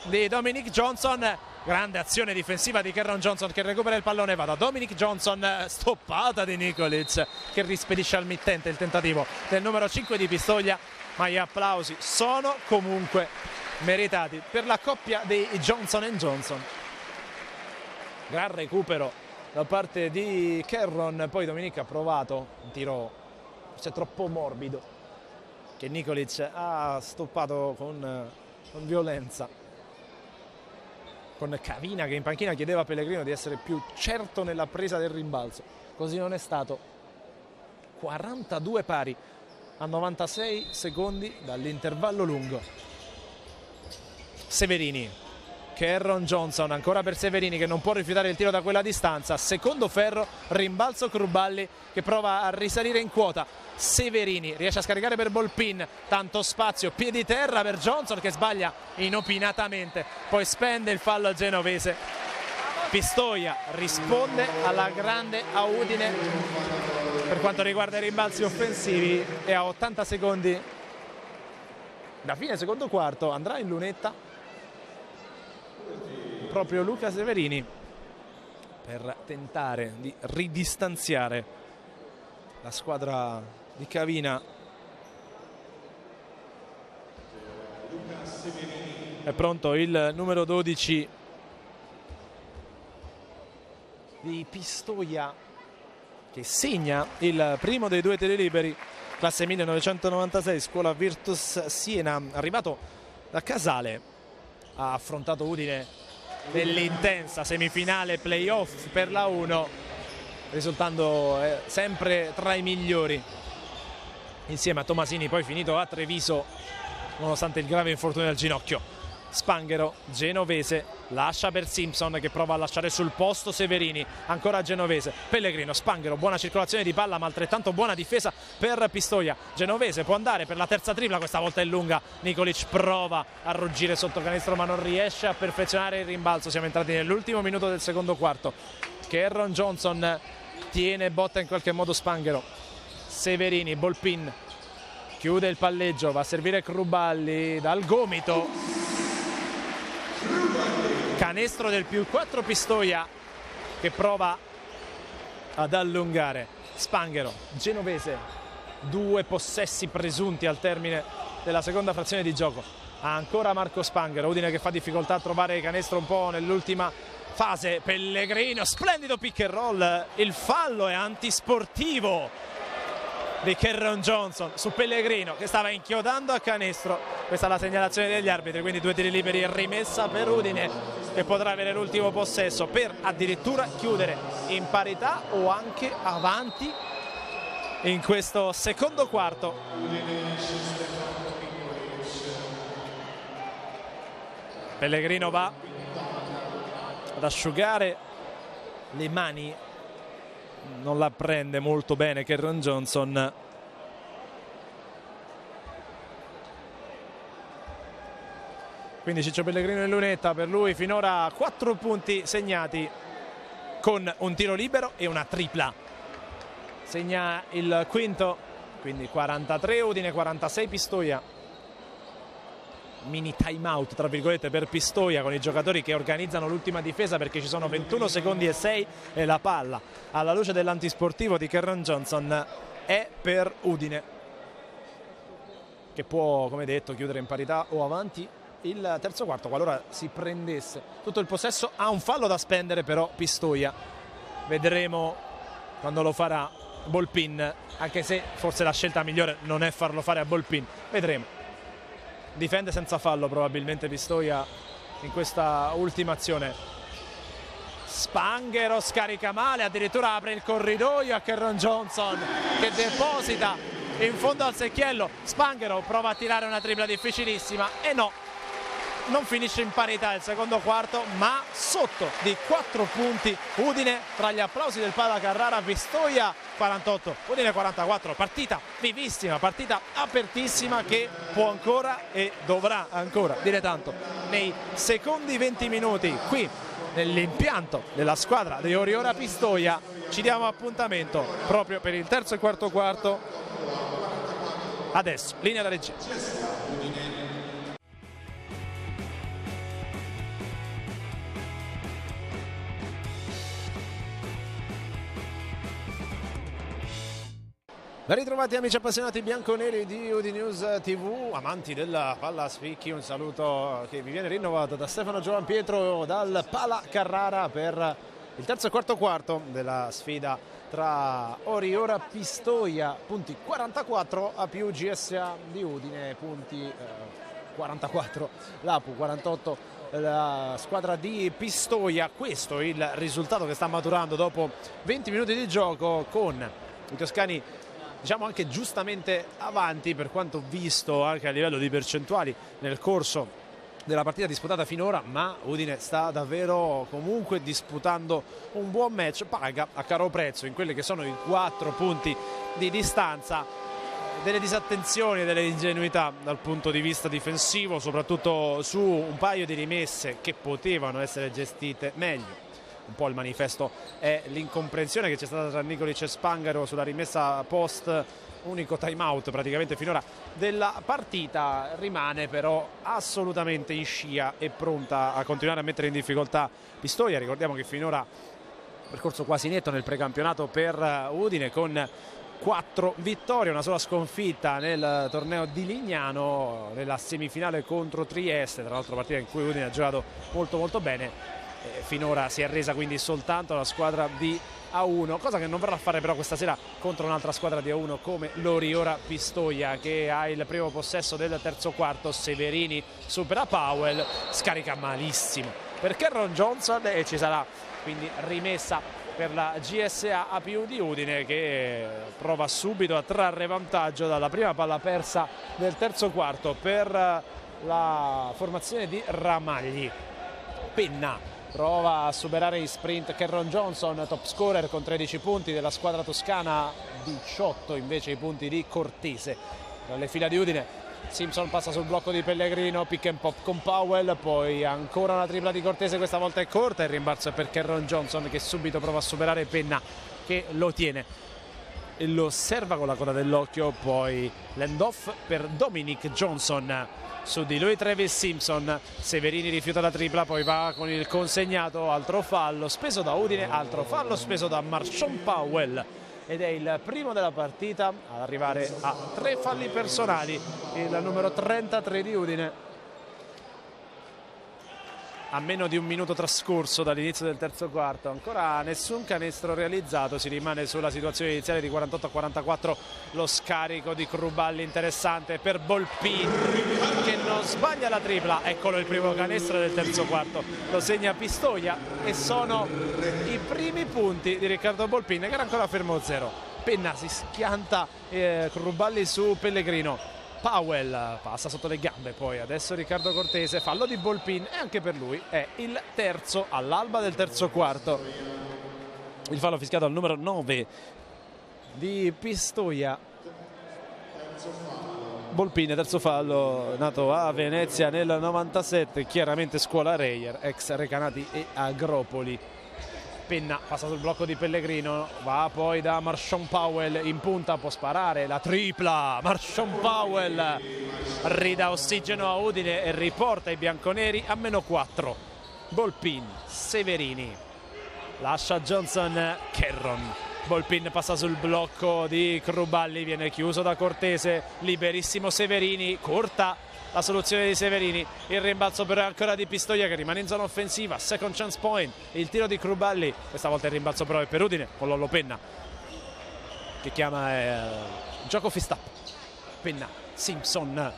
Speaker 1: di Dominic Johnson. Grande azione difensiva di Kerron Johnson che recupera il pallone, va da Dominic Johnson, stoppata di Nikolic che rispedisce al mittente il tentativo del numero 5 di Pistoia, ma gli applausi sono comunque meritati per la coppia dei Johnson & Johnson. Gran recupero da parte di Kerron, poi Dominic ha provato un tiro forse troppo morbido che Nikolic ha stoppato con violenza, con Cavina che in panchina chiedeva a Pellegrino di essere più certo nella presa del rimbalzo. Così non è stato. 42 pari a 96 secondi dall'intervallo lungo. Severini, Kerron Johnson, ancora per Severini che non può rifiutare il tiro da quella distanza, secondo ferro, rimbalzo Cruballi che prova a risalire in quota. Severini riesce a scaricare per Bolpin, tanto spazio, piedi terra per Johnson che sbaglia inopinatamente, poi spende il fallo genovese. Pistoia risponde alla grande a Udine per quanto riguarda i rimbalzi offensivi e a 80 secondi da fine secondo quarto andrà in lunetta proprio Luca Severini per tentare di ridistanziare la squadra di Cavina. È pronto il numero 12 di Pistoia che segna il primo dei 2 tiri liberi, classe 1996, scuola Virtus Siena, arrivato da Casale, ha affrontato Udine nell'intensa semifinale playoff per la 1, risultando sempre tra i migliori insieme a Tomasini, poi finito a Treviso nonostante il grave infortunio al ginocchio. Spanghero, Genovese, lascia per Simpson che prova a lasciare sul posto Severini, ancora Genovese, Pellegrino, Spanghero, buona circolazione di palla ma altrettanto buona difesa per Pistoia. Genovese può andare per la terza tripla, questa volta è lunga, Nikolic prova a ruggire sotto canestro ma non riesce a perfezionare il rimbalzo. Siamo entrati nell'ultimo minuto del secondo quarto. Kerron Johnson tiene botta in qualche modo Spanghero. Severini, Bolpin chiude il palleggio, va a servire Cruballi dal gomito, canestro del +4 Pistoia che prova ad allungare. Spanghero, Genovese, 2 possessi presunti al termine della seconda frazione di gioco. Ancora Marco Spanghero, Udine che fa difficoltà a trovare canestro un po' nell'ultima fase. Pellegrino, splendido pick and roll, il fallo è antisportivo di Kerron Johnson su Pellegrino che stava inchiodando a canestro. Questa è la segnalazione degli arbitri, quindi 2 tiri liberi e rimessa per Udine che potrà avere l'ultimo possesso per addirittura chiudere in parità o anche avanti in questo secondo quarto. Pellegrino va ad asciugare le mani, non la prende molto bene Kerron Johnson. Quindi Ciccio Pellegrino in lunetta, per lui finora 4 punti segnati con un tiro libero e una tripla. Segna il quinto, quindi 43 Udine, 46 Pistoia. Mini time out tra virgolette per Pistoia, con i giocatori che organizzano l'ultima difesa, perché ci sono 21 secondi e 6 e la palla, alla luce dell'antisportivo di Kerron Johnson, è per Udine, che può, come detto, chiudere in parità o avanti il terzo quarto qualora si prendesse tutto il possesso. Ha un fallo da spendere però Pistoia, vedremo quando lo farà Volpin, anche se forse la scelta migliore non è farlo fare a Volpin, vedremo. Difende senza fallo probabilmente Pistoia in questa ultima azione. Spanghero scarica male, addirittura apre il corridoio a Kerron Johnson, che deposita in fondo al secchiello. Spanghero prova a tirare una tripla difficilissima e no, non finisce in parità il secondo quarto, ma sotto di 4 punti Udine. Tra gli applausi del Pala Carrara, Pistoia 48, Udine 44. Partita vivissima, partita apertissima, che può ancora e dovrà ancora dire tanto nei secondi 20 minuti qui nell'impianto della squadra di Oriora Pistoia. Ci diamo appuntamento proprio per il terzo e quarto quarto. Adesso linea da regia. Ben ritrovati amici appassionati bianconeri di UdiNews TV, amanti della palla a spicchi. Un saluto che vi viene rinnovato da Stefano Giovanpietro dal Pala Carrara per il terzo e quarto quarto della sfida tra Oriora Pistoia, punti 44 a più GSA di Udine, punti 44 l'Apu, 48 la squadra di Pistoia. Questo è il risultato che sta maturando dopo 20 minuti di gioco, con i toscani diciamo anche giustamente avanti per quanto visto anche a livello di percentuali nel corso della partita disputata finora, ma Udine sta davvero comunque disputando un buon match, paga a caro prezzo in quelli che sono i 4 punti di distanza, delle disattenzioni e delle ingenuità dal punto di vista difensivo, soprattutto su un paio di rimesse che potevano essere gestite meglio. Un po' il manifesto è l'incomprensione che c'è stata tra Nicolic e Spanghero sulla rimessa post unico time out praticamente finora della partita. Rimane però assolutamente in scia e pronta a continuare a mettere in difficoltà Pistoia. Ricordiamo che finora percorso quasi netto nel precampionato per Udine, con 4 vittorie, una sola sconfitta nel torneo di Lignano, nella semifinale contro Trieste, tra l'altro partita in cui Udine ha giocato molto bene. Finora si è resa quindi soltanto la squadra di A1, cosa che non verrà a fare però questa sera contro un'altra squadra di A1 come l'Oriora Pistoia, che ha il primo possesso del terzo quarto. Severini supera Powell, scarica malissimo per Kerron Johnson e ci sarà quindi rimessa per la GSA A più di Udine, che prova subito a trarre vantaggio dalla prima palla persa del terzo quarto per la formazione di Ramagli. Penna prova a superare in sprint Kerron Johnson, top scorer con 13 punti della squadra toscana, 18 invece i punti di Cortese. Dalle fila di Udine Simpson passa sul blocco di Pellegrino, pick and pop con Powell, poi ancora una tripla di Cortese, questa volta è corta, il rimbalzo è per Kerron Johnson che subito prova a superare Penna, che lo tiene e lo osserva con la coda dell'occhio. Poi l'end off per Dominic Johnson, su di lui Travis Simpson. Severini rifiuta la tripla, poi va con il consegnato, altro fallo speso da Udine, altro fallo speso da Marshawn Powell, ed è il primo della partita ad arrivare a 3 falli personali il numero 33 di Udine. A meno di un minuto trascorso dall'inizio del terzo quarto, ancora nessun canestro realizzato, si rimane sulla situazione iniziale di 48-44. Lo scarico di Cruballi interessante per Volpin, che non sbaglia la tripla. Eccolo il primo canestro del terzo quarto, lo segna Pistoia e sono i primi punti di Riccardo Volpin, che era ancora fermo 0. Penna si schianta Cruballi su Pellegrino. Powell passa sotto le gambe, poi adesso Riccardo Cortese, fallo di Volpin e anche per lui è il terzo all'alba del terzo quarto. Il fallo fischiato al numero 9 di Pistoia. Volpin, terzo fallo, nato a Venezia nel 97, chiaramente scuola Reyer, ex Recanati e Agropoli. Penna passa sul blocco di Pellegrino, va poi da Marshawn Powell in punta, può sparare la tripla. Marshawn Powell ridà ossigeno a Udine e riporta i bianconeri a -4. Volpin, Severini, lascia Johnson, Kerron. Volpin passa sul blocco di Cruballi, viene chiuso da Cortese, liberissimo Severini, corta la soluzione di Severini, il rimbalzo però ancora di Pistoia che rimane in zona offensiva, second chance point, il tiro di Cruballi, questa volta il rimbalzo però è per Udine con Lollo Penna che chiama gioco fist-up. Penna, Simpson,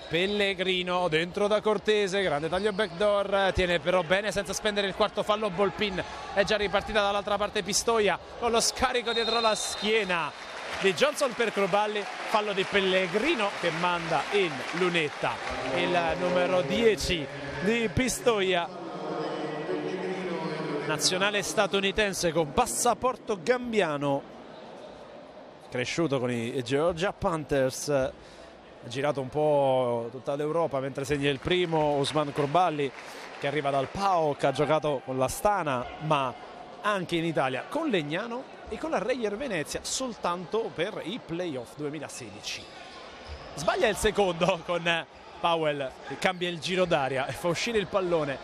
Speaker 1: Pellegrino dentro da Cortese, grande taglio backdoor, tiene però bene senza spendere il quarto fallo. Volpin è già ripartita dall'altra parte Pistoia con lo scarico dietro la schiena di Johnson per Cruballi, fallo di Pellegrino che manda in lunetta il numero 10 di Pistoia, nazionale statunitense con passaporto gambiano, cresciuto con i Georgia Panthers, ha girato un po' tutta l'Europa mentre segna il primo. Ousmane Cruballi che arriva dal PAOK, ha giocato con l'Astana ma anche in Italia con Legnano e con la Reyer Venezia soltanto per i playoff 2016. Sbaglia il secondo con Powell che cambia il giro d'aria e fa uscire il pallone.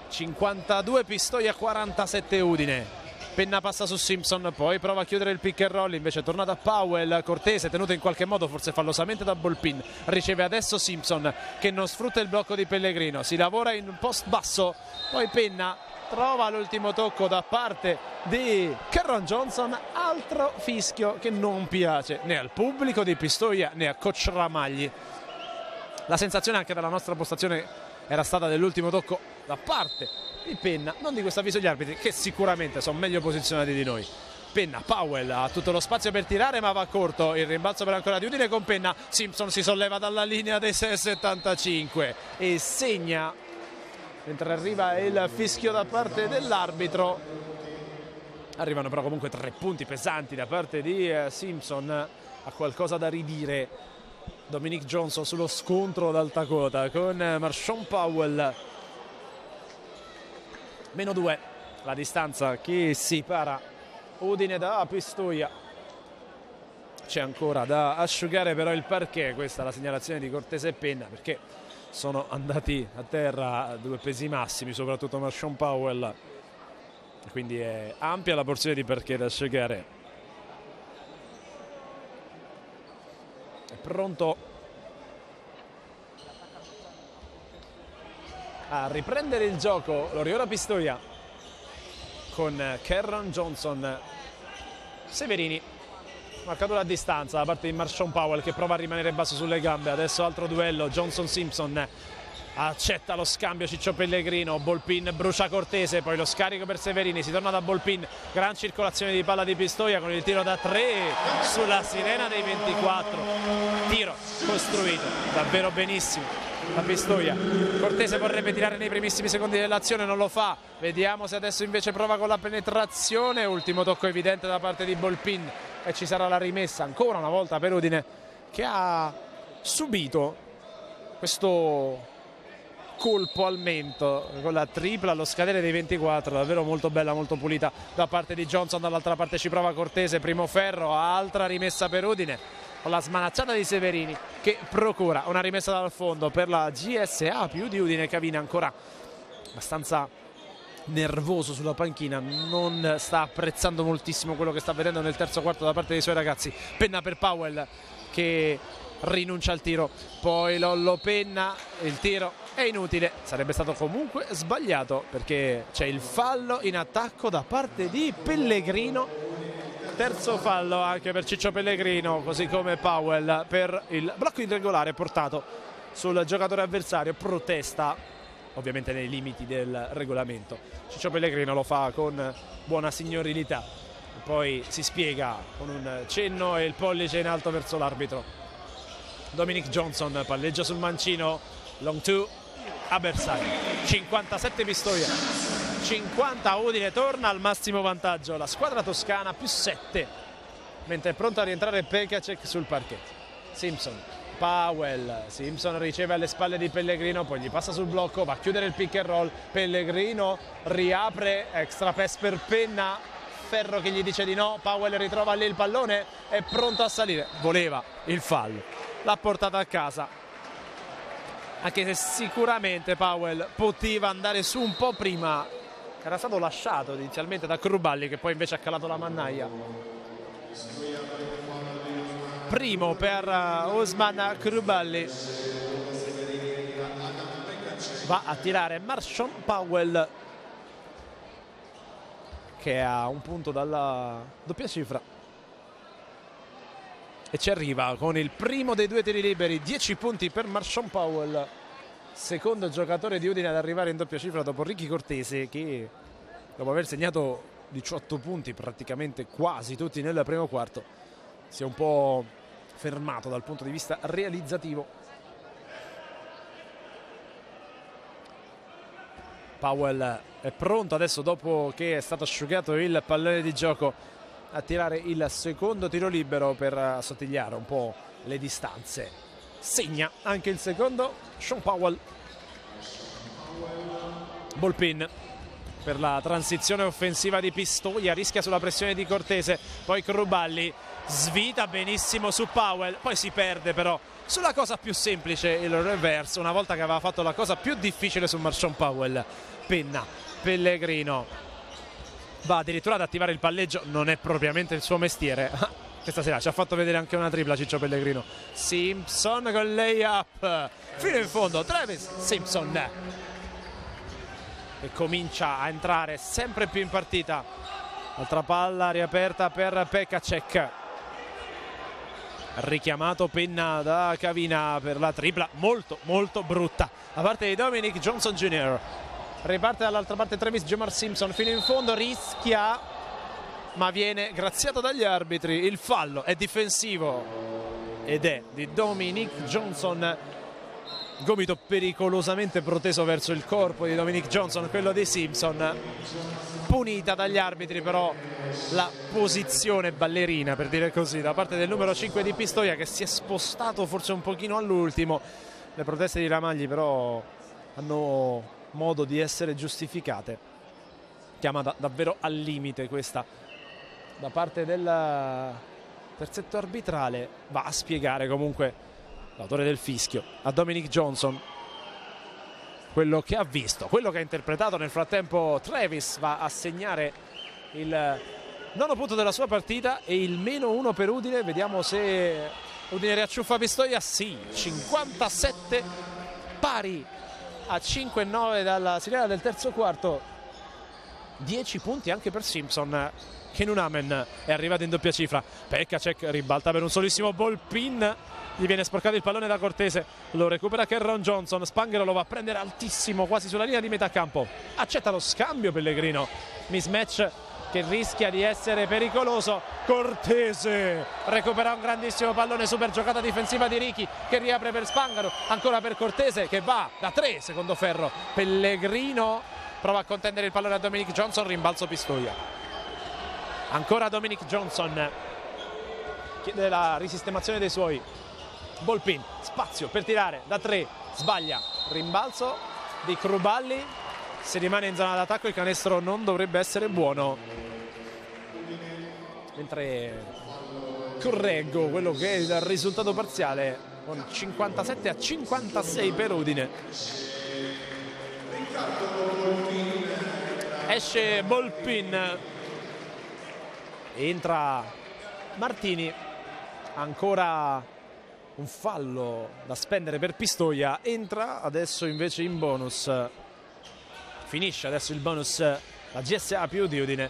Speaker 1: 52 Pistoia, 47 Udine. Penna passa su Simpson, poi prova a chiudere il pick and roll, invece torna da Powell. Cortese tenuto in qualche modo forse fallosamente da Volpin, riceve adesso Simpson che non sfrutta il blocco di Pellegrino, si lavora in post basso, poi Penna trova l'ultimo tocco da parte di Kerron Johnson, altro fischio che non piace né al pubblico di Pistoia né a coach Ramagli. La sensazione anche dalla nostra postazione era stata dell'ultimo tocco da parte di Penna, non di questo avviso agli arbitri che sicuramente sono meglio posizionati di noi. Penna, Powell ha tutto lo spazio per tirare ma va corto, il rimbalzo per ancora di Udine con Penna. Simpson si solleva dalla linea dei 6,75 e segna mentre arriva il fischio da parte dell'arbitro. Arrivano però comunque 3 punti pesanti da parte di Simpson, ha qualcosa da ridire Dominic Johnson sullo scontro ad alta quota con Marshawn Powell. -2 la distanza che separa Udine da Pistoia. C'è ancora da asciugare però il parquet, questa è la segnalazione di Cortese e Penna perché sono andati a terra 2 pesi massimi, soprattutto Marshawn Powell, quindi è ampia la porzione di parquet da asciugare. È pronto a riprendere il gioco l'Oriora Pistoia con Kerron Johnson. Severini, marcatura a distanza da parte di Marshawn Powell che prova a rimanere basso sulle gambe. Adesso altro duello, Johnson-Simpson, accetta lo scambio Ciccio Pellegrino, Volpin brucia Cortese, poi lo scarico per Severini, si torna da Volpin, gran circolazione di palla di Pistoia con il tiro da 3 sulla sirena dei 24, tiro costruito davvero benissimo la Pistoia. Cortese vorrebbe tirare nei primissimi secondi dell'azione, non lo fa, vediamo se adesso invece prova con la penetrazione. Ultimo tocco evidente da parte di Volpin e ci sarà la rimessa ancora una volta per Udine che ha subito questo colpo al mento con la tripla allo scadere dei 24, davvero molto bella, molto pulita da parte di Johnson. Dall'altra parte ci prova Cortese, primo ferro, altra rimessa per Udine con la smanacciata di Severini che procura una rimessa dal fondo per la GSA più di Udine. Cavina ancora abbastanza nervoso sulla panchina, non sta apprezzando moltissimo quello che sta vedendo nel terzo quarto da parte dei suoi ragazzi. Penna per Powell che rinuncia al tiro, poi Lollo Penna, il tiro è inutile, sarebbe stato comunque sbagliato perché c'è il fallo in attacco da parte di Pellegrino. Terzo fallo anche per Ciccio Pellegrino, così come Powell per il blocco irregolare portato sul giocatore avversario. Protesta ovviamente nei limiti del regolamento. Ciccio Pellegrino lo fa con buona signorilità, poi si spiega con un cenno e il pollice in alto verso l'arbitro. Dominic Johnson palleggia sul mancino, long two a bersaglio. 57 Pistoia, 50 Udine, torna al massimo vantaggio la squadra toscana, più 7, mentre è pronto a rientrare Pekacek sul parquet. Simpson, Powell, Simpson riceve alle spalle di Pellegrino, poi gli passa sul blocco, va a chiudere il pick and roll, Pellegrino riapre, extra pass per Penna, Ferro che gli dice di no, Powell ritrova lì il pallone, è pronto a salire, voleva il fallo, l'ha portata a casa, anche se sicuramente Powell poteva andare su un po' prima, era stato lasciato inizialmente da Kruballi che poi invece ha calato la mannaia. Primo per Osman Kruballi, va a tirare Marshon Powell che ha un punto dalla doppia cifra e ci arriva con il primo dei 2 tiri liberi. 10 punti per Marshon Powell, secondo giocatore di Udine ad arrivare in doppia cifra dopo Ricky Cortese, che dopo aver segnato 18 punti praticamente quasi tutti nel primo quarto si è un po' fermato dal punto di vista realizzativo. Powell è pronto adesso, dopo che è stato asciugato il pallone di gioco, a tirare il secondo tiro libero per assottigliare un po' le distanze. Segna anche il secondo Sean Powell. Ball pin per la transizione offensiva di Pistoia, rischia sulla pressione di Cortese, poi Kruballi svita benissimo su Powell, poi si perde però sulla cosa più semplice, il reverse, una volta che aveva fatto la cosa più difficile su Marshon Powell. Penna, Pellegrino va addirittura ad attivare il palleggio, non è propriamente il suo mestiere. Questa sera ci ha fatto vedere anche una tripla Ciccio Pellegrino. Simpson con layup fino in fondo, Travis Simpson che comincia a entrare sempre più in partita. Altra palla riaperta per Pekacek, richiamato Penna da Cavina per la tripla molto molto brutta da parte di Dominic Johnson Jr. Riparte dall'altra parte Travis Jamar Simpson fino in fondo, rischia ma viene graziato dagli arbitri. Il fallo è difensivo ed è di Dominic Johnson, gomito pericolosamente proteso verso il corpo di Dominic Johnson, quello di Simpson. Punita dagli arbitri però la posizione ballerina, per dire così, da parte del numero 5 di Pistoia, che si è spostato forse un pochino all'ultimo. Le proteste di Ramagli però hanno modo di essere giustificate. Chiamata davvero al limite questa da parte del terzetto arbitrale. Va a spiegare comunque l'autore del fischio a Dominic Johnson quello che ha visto, quello che ha interpretato. Nel frattempo Travis va a segnare il 9° punto della sua partita e il -1 per Udine. Vediamo se Udine riacciuffa Pistoia. Sì, 57 pari a 5-9 dalla sirena del terzo quarto. 10 punti anche per Simpson. Kenunamen è arrivato in doppia cifra. Pekacek ribalta per un solissimo ball pin, gli viene sporcato il pallone da Cortese, lo recupera Kerron Johnson. Spanghero lo va a prendere altissimo, quasi sulla linea di metà campo. Accetta lo scambio Pellegrino, mismatch che rischia di essere pericoloso. Cortese recupera un grandissimo pallone, super giocata difensiva di Ricky che riapre per Spanghero, ancora per Cortese che va da 3 secondo Ferro. Pellegrino prova a contendere il pallone a Dominic Johnson, rimbalzo Pistoia. Ancora Dominic Johnson chiede la risistemazione dei suoi. Ball pin, spazio per tirare da 3, sbaglia, rimbalzo di Kruballi. Se rimane in zona d'attacco il canestro non dovrebbe essere buono, mentre correggo quello che è il risultato parziale con 57-56 per Udine. Esce ball pin, entra Martini, ancora un fallo da spendere per Pistoia. Entra adesso invece in bonus, finisce adesso il bonus la GSA più di Udine,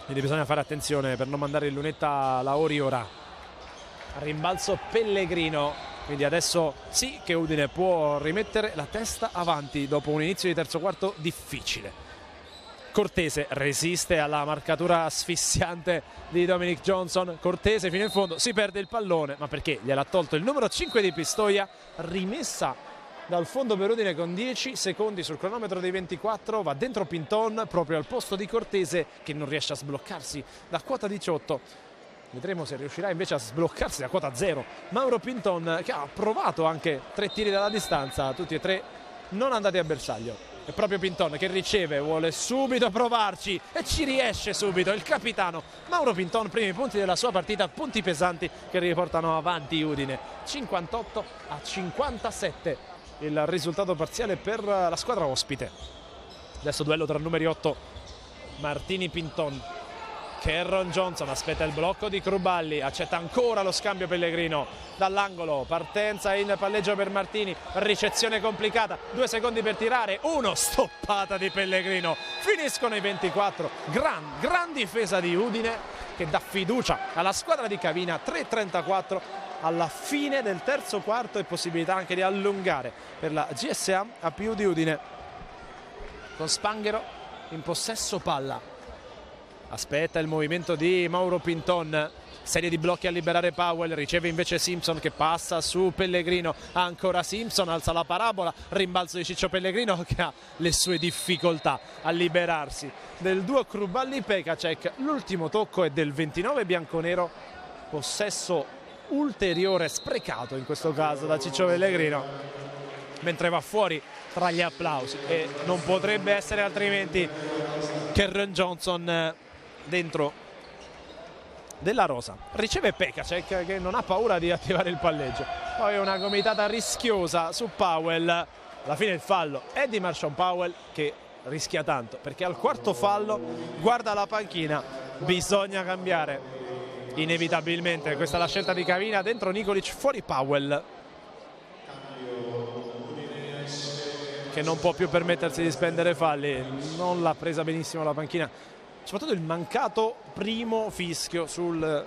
Speaker 1: quindi bisogna fare attenzione per non mandare in lunetta la Oriora. Rimbalzo Pellegrino, quindi adesso sì che Udine può rimettere la testa avanti dopo un inizio di terzo quarto difficile. Cortese resiste alla marcatura asfissiante di Dominic Johnson. Cortese fino in fondo, si perde il pallone, ma perché gliel'ha tolto il numero 5 di Pistoia. Rimessa dal fondo per Udine con 10 secondi sul cronometro dei 24, va dentro Pinton proprio al posto di Cortese, che non riesce a sbloccarsi da quota 18. Vedremo se riuscirà invece a sbloccarsi da quota 0 Mauro Pinton, che ha provato anche 3 tiri dalla distanza, tutti e 3 non andati a bersaglio. È proprio Pinton che riceve, vuole subito provarci e ci riesce subito il capitano Mauro Pinton. Primi punti della sua partita, punti pesanti che riportano avanti Udine, 58-57 il risultato parziale per la squadra ospite. Adesso duello tra numeri 8 Martini Pinton. Kerron Johnson aspetta il blocco di Cruballi, accetta ancora lo scambio Pellegrino dall'angolo, partenza in palleggio per Martini, ricezione complicata, 2 secondi per tirare, 1, stoppata di Pellegrino, finiscono i 24, gran difesa di Udine che dà fiducia alla squadra di Cavina. 3:34 alla fine del terzo quarto e possibilità anche di allungare per la GSA APU di Udine, con Spanghero in possesso palla. Aspetta il movimento di Mauro Pinton, serie di blocchi a liberare Powell, riceve invece Simpson che passa su Pellegrino, ancora Simpson, alza la parabola, rimbalzo di Ciccio Pellegrino che ha le sue difficoltà a liberarsi del duo Cruballi-Pekacek. L'ultimo tocco è del 29 bianconero, possesso ulteriore sprecato in questo caso da Ciccio Pellegrino, mentre va fuori tra gli applausi, e non potrebbe essere altrimenti. Kerron Johnson dentro Della Rosa, riceve Pekacek che non ha paura di attivare il palleggio, poi una gomitata rischiosa su Powell, alla fine il fallo è di Marshawn Powell che rischia tanto perché al quarto fallo guarda la panchina, bisogna cambiare inevitabilmente, questa è la scelta di Cavina, dentro Nikolic, fuori Powell che non può più permettersi di spendere falli. Non l'ha presa benissimo la panchina, soprattutto il mancato primo fischio sul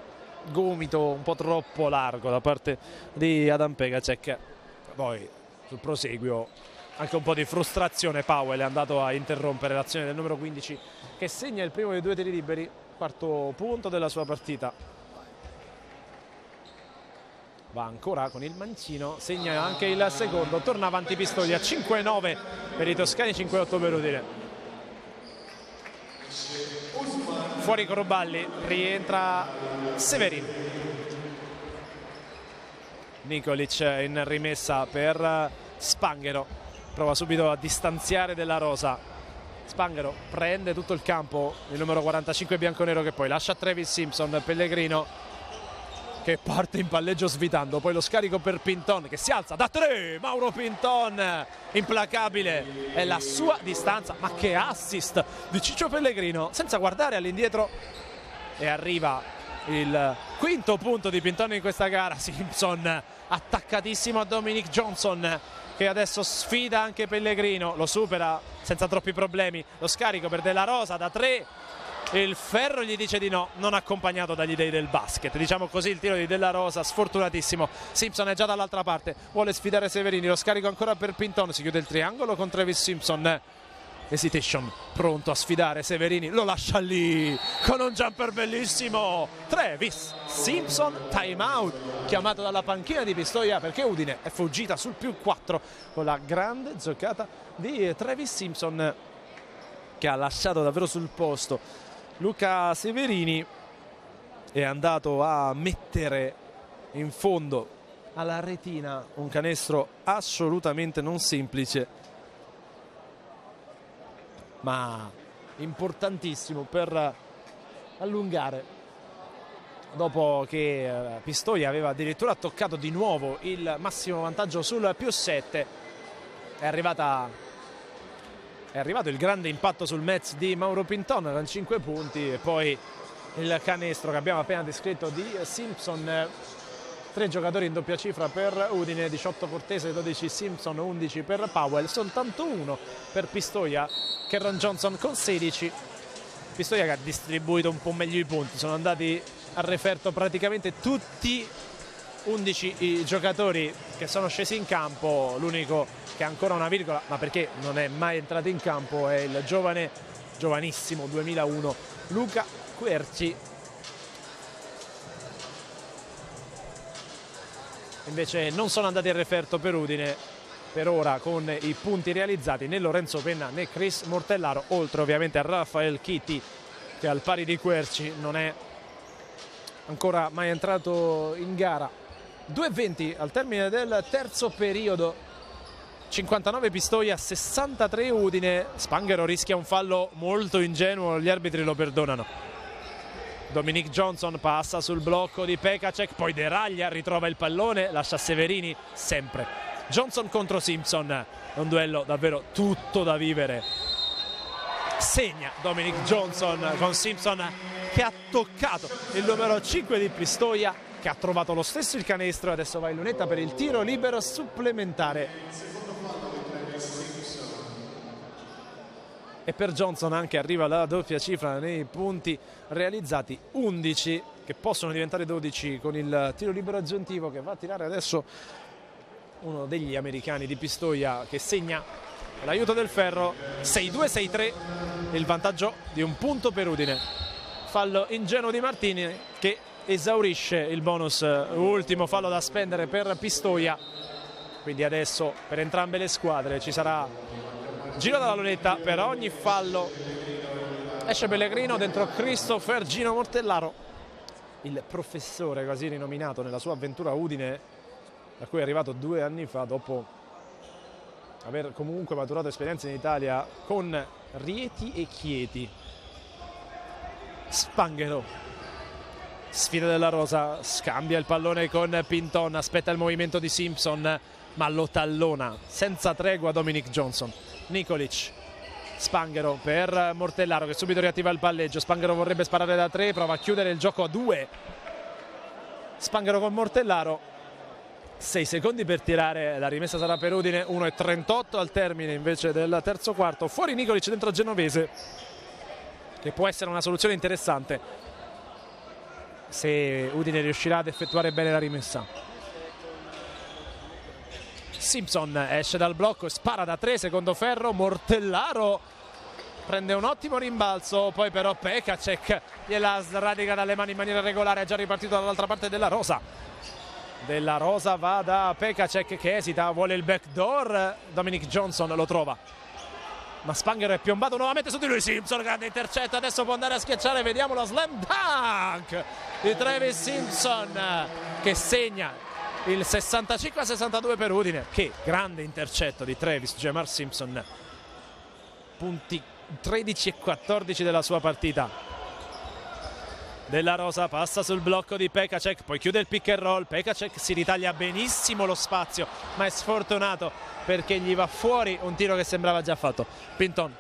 Speaker 1: gomito un po' troppo largo da parte di Adam Pekacek. Poi sul proseguio anche un po' di frustrazione, Powell è andato a interrompere l'azione del numero 15 che segna il primo dei 2 tiri liberi, quarto punto della sua partita. Va ancora con il mancino, segna anche il secondo, torna avanti Pistoia, 5-9 per i toscani, 5-8 per Udine. Fuori Cruballi, rientra Severin. Nikolic in rimessa per Spanghero, prova subito a distanziare Della Rosa. Spanghero prende tutto il campo, il numero 45 bianconero che poi lascia Travis Simpson. Pellegrino che parte in palleggio svitando, poi lo scarico per Pinton che si alza da 3, Mauro Pinton implacabile, è la sua distanza, ma che assist di Ciccio Pellegrino senza guardare all'indietro, e arriva il quinto punto di Pinton in questa gara. Simpson attaccatissimo a Dominic Johnson che adesso sfida anche Pellegrino, lo supera senza troppi problemi, lo scarico per Della Rosa da 3, il ferro gli dice di no, non accompagnato dagli dei del basket, diciamo così. Il tiro di Della Rosa sfortunatissimo, Simpson è già dall'altra parte, vuole sfidare Severini, lo scarico ancora per Pinton, si chiude il triangolo con Travis Simpson, hesitation, pronto a sfidare Severini, lo lascia lì con un jumper bellissimo. Travis Simpson, time out chiamato dalla panchina di Pistoia perché Udine è fuggita sul +4 con la grande giocata di Travis Simpson che ha lasciato davvero sul posto Luca Severini, è andato a mettere in fondo alla retina un canestro assolutamente non semplice, ma importantissimo per allungare, dopo che Pistoia aveva addirittura toccato di nuovo il massimo vantaggio sul +7. È arrivato il grande impatto sul match di Mauro Pinton, erano 5 punti, e poi il canestro che abbiamo appena descritto di Simpson. 3 giocatori in doppia cifra per Udine, 18 Cortese, 12 Simpson, 11 per Powell, soltanto 1 per Pistoia, Kerron Johnson con 16. Pistoia che ha distribuito un po' meglio i punti, sono andati a referto praticamente tutti 11 i giocatori che sono scesi in campo. L'unico che ha ancora una virgola, ma perché non è mai entrato in campo, è il giovane giovanissimo, 2001, Luca Querci. Invece non sono andati a referto per Udine per ora con i punti realizzati né Lorenzo Penna né Chris Mortellaro, oltre ovviamente a Rafael Chiti, che al pari di Querci non è ancora mai entrato in gara. 2:20 al termine del terzo periodo, 59 Pistoia, 63 Udine. Spanghero rischia un fallo molto ingenuo, gli arbitri lo perdonano. Dominic Johnson passa sul blocco di Pekacek, poi deraglia, ritrova il pallone, lascia Severini sempre. Johnson contro Simpson, è un duello davvero tutto da vivere. Segna Dominic Johnson con Simpson che ha toccato il numero 5 di Pistoia, che ha trovato lo stesso il canestro e adesso va in lunetta per il tiro libero supplementare. E per Johnson anche arriva la doppia cifra nei punti realizzati, 11 che possono diventare 12 con il tiro libero aggiuntivo che va a tirare adesso uno degli americani di Pistoia, che segna l'aiuto del ferro. 6-2, 6-3, il vantaggio di un punto per Udine. Fallo ingenuo di Martini che esaurisce il bonus, ultimo fallo da spendere per Pistoia. Quindi adesso per entrambe le squadre ci sarà giro dalla lunetta per ogni fallo. Esce Pellegrino, dentro Christopher Gino Mortellaro, il professore quasi rinominato nella sua avventura a Udine, da cui è arrivato 2 anni fa dopo aver comunque maturato esperienze in Italia con Rieti e Chieti. Spanghero, sfida della Rosa, scambia il pallone con Pinton, aspetta il movimento di Simpson ma lo tallona senza tregua Dominic Johnson. Nikolic, Spanghero per Mortellaro che subito riattiva il palleggio. Spanghero vorrebbe sparare da 3, prova a chiudere il gioco a 2. Spanghero con Mortellaro, 6 secondi per tirare, la rimessa sarà per Udine. 1:38 al termine invece del terzo quarto. Fuori Nikolic, dentro Genovese, che può essere una soluzione interessante se Udine riuscirà ad effettuare bene la rimessa. Simpson esce dal blocco, spara da 3, secondo ferro. Mortellaro prende un ottimo rimbalzo, poi però Pekacek gliela sradica dalle mani in maniera regolare. È già ripartito dall'altra parte della Rosa. Della Rosa va da Pekacek che esita, vuole il backdoor. Dominic Johnson lo trova, ma Spanghero è piombato nuovamente su di lui. Simpson, grande intercetto, adesso può andare a schiacciare, vediamo lo slam dunk di Travis Simpson che segna il 65-62 per Udine. Che grande intercetto di Travis Jamar Simpson, punti 13 e 14 della sua partita. Della Rosa passa sul blocco di Pekacek, poi chiude il pick and roll. Pekacek si ritaglia benissimo lo spazio, ma è sfortunato perché gli va fuori un tiro che sembrava già fatto. Pinton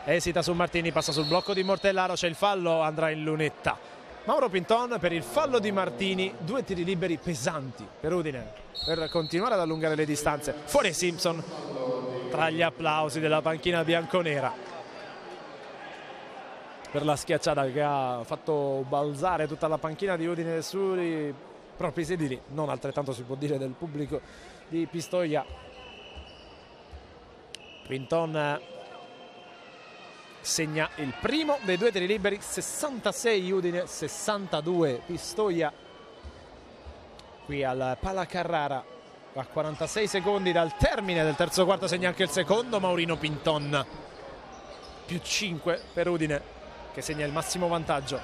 Speaker 1: esita su Martini, passa sul blocco di Mortellaro, c'è il fallo, andrà in lunetta Mauro Pinton per il fallo di Martini. 2 tiri liberi pesanti per Udine per continuare ad allungare le distanze. Fuori Simpson tra gli applausi della panchina bianconera per la schiacciata che ha fatto balzare tutta la panchina di Udine sui propri sedili. Non altrettanto si può dire del pubblico di Pistoia. Pinton segna il primo dei 2 tiri liberi. 66 Udine, 62 Pistoia. Qui al Pala Carrara, a 46 secondi dal termine del terzo quarto, segna anche il secondo Maurino Pinton. Più 5 per Udine, che segna il massimo vantaggio.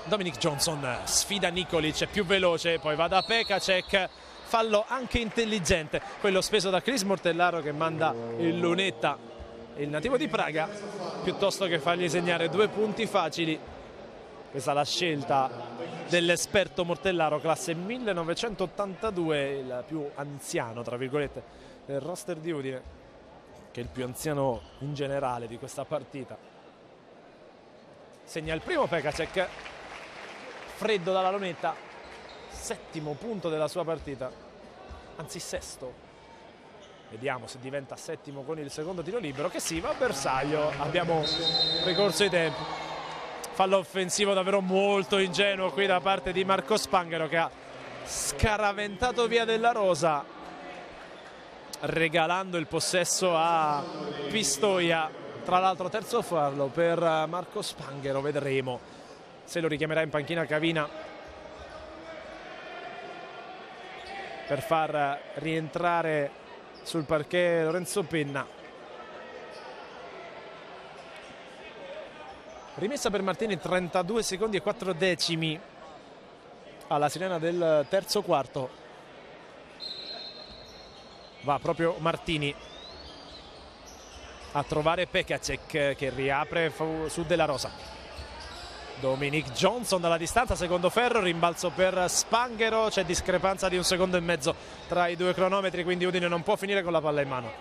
Speaker 1: Dominic Johnson sfida Nikolic, è più veloce, poi va da Pekacek. Fallo anche intelligente, quello speso da Chris Mortellaro, che manda in lunetta il nativo di Praga piuttosto che fargli segnare 2 punti facili. Questa è la scelta dell'esperto Mortellaro, classe 1982, il più anziano tra virgolette del roster di Udine, che è il più anziano in generale di questa partita. Segna il primo Pekacek, freddo dalla lunetta, 7° punto della sua partita, anzi 6º. Vediamo se diventa 7° con il secondo tiro libero, che sì, va a bersaglio. Abbiamo ricorso ai tempi. Fallo offensivo davvero molto ingenuo qui da parte di Marco Spanghero, che ha scaraventato via Della Rosa. regalando il possesso a Pistoia. Tra l'altro terzo fallo per Marco Spanghero, vedremo se lo richiamerà in panchina Cavina per far rientrare sul parquet Lorenzo Penna. Rimessa per Martini, 32 secondi e 4 decimi alla sirena del terzo quarto. Va proprio Martini a trovare Pekacek che riapre su Della Rosa. Dominic Johnson dalla distanza, secondo ferro, rimbalzo per Spanghero, c'è discrepanza di 1 secondo e mezzo tra i due cronometri, quindi Udine non può finire con la palla in mano.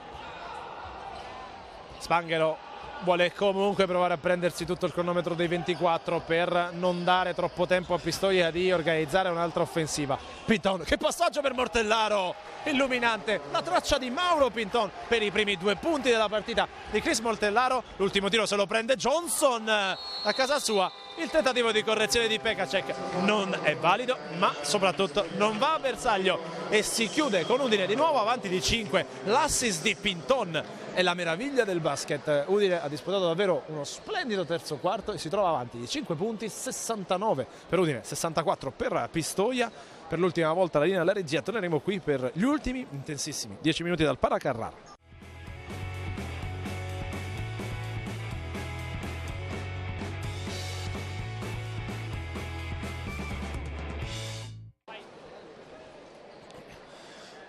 Speaker 1: Spanghero vuole comunque provare a prendersi tutto il cronometro dei 24 per non dare troppo tempo a Pistoia di organizzare un'altra offensiva. Pinton, che passaggio per Mortellaro, illuminante la traccia di Mauro Pinton per i primi 2 punti della partita di Chris Mortellaro. L'ultimo tiro se lo prende Johnson a casa sua. Il tentativo di correzione di Pekacek non è valido, ma soprattutto non va a bersaglio e si chiude con Udine di nuovo avanti di 5. L'assist di Pinton è la meraviglia del basket. Udine ha disputato davvero uno splendido terzo quarto e si trova avanti di 5 punti, 69 per Udine, 64 per Pistoia. Per l'ultima volta la linea alla regia, torneremo qui per gli ultimi intensissimi 10 minuti dal Paracarrara.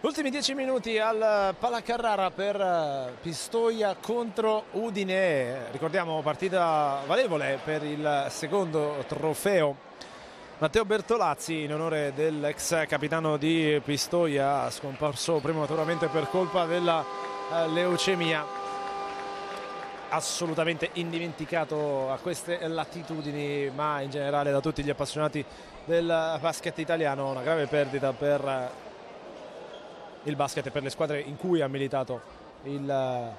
Speaker 1: Ultimi 10 minuti al Palacarrara per Pistoia contro Udine. Ricordiamo partita valevole per il secondo trofeo. Matteo Bertolazzi, in onore dell'ex capitano di Pistoia, scomparso prematuramente per colpa della leucemia, assolutamente indimenticato a queste latitudini, ma in generale da tutti gli appassionati del basket italiano. Una grave perdita per il basket e per le squadre in cui ha militato il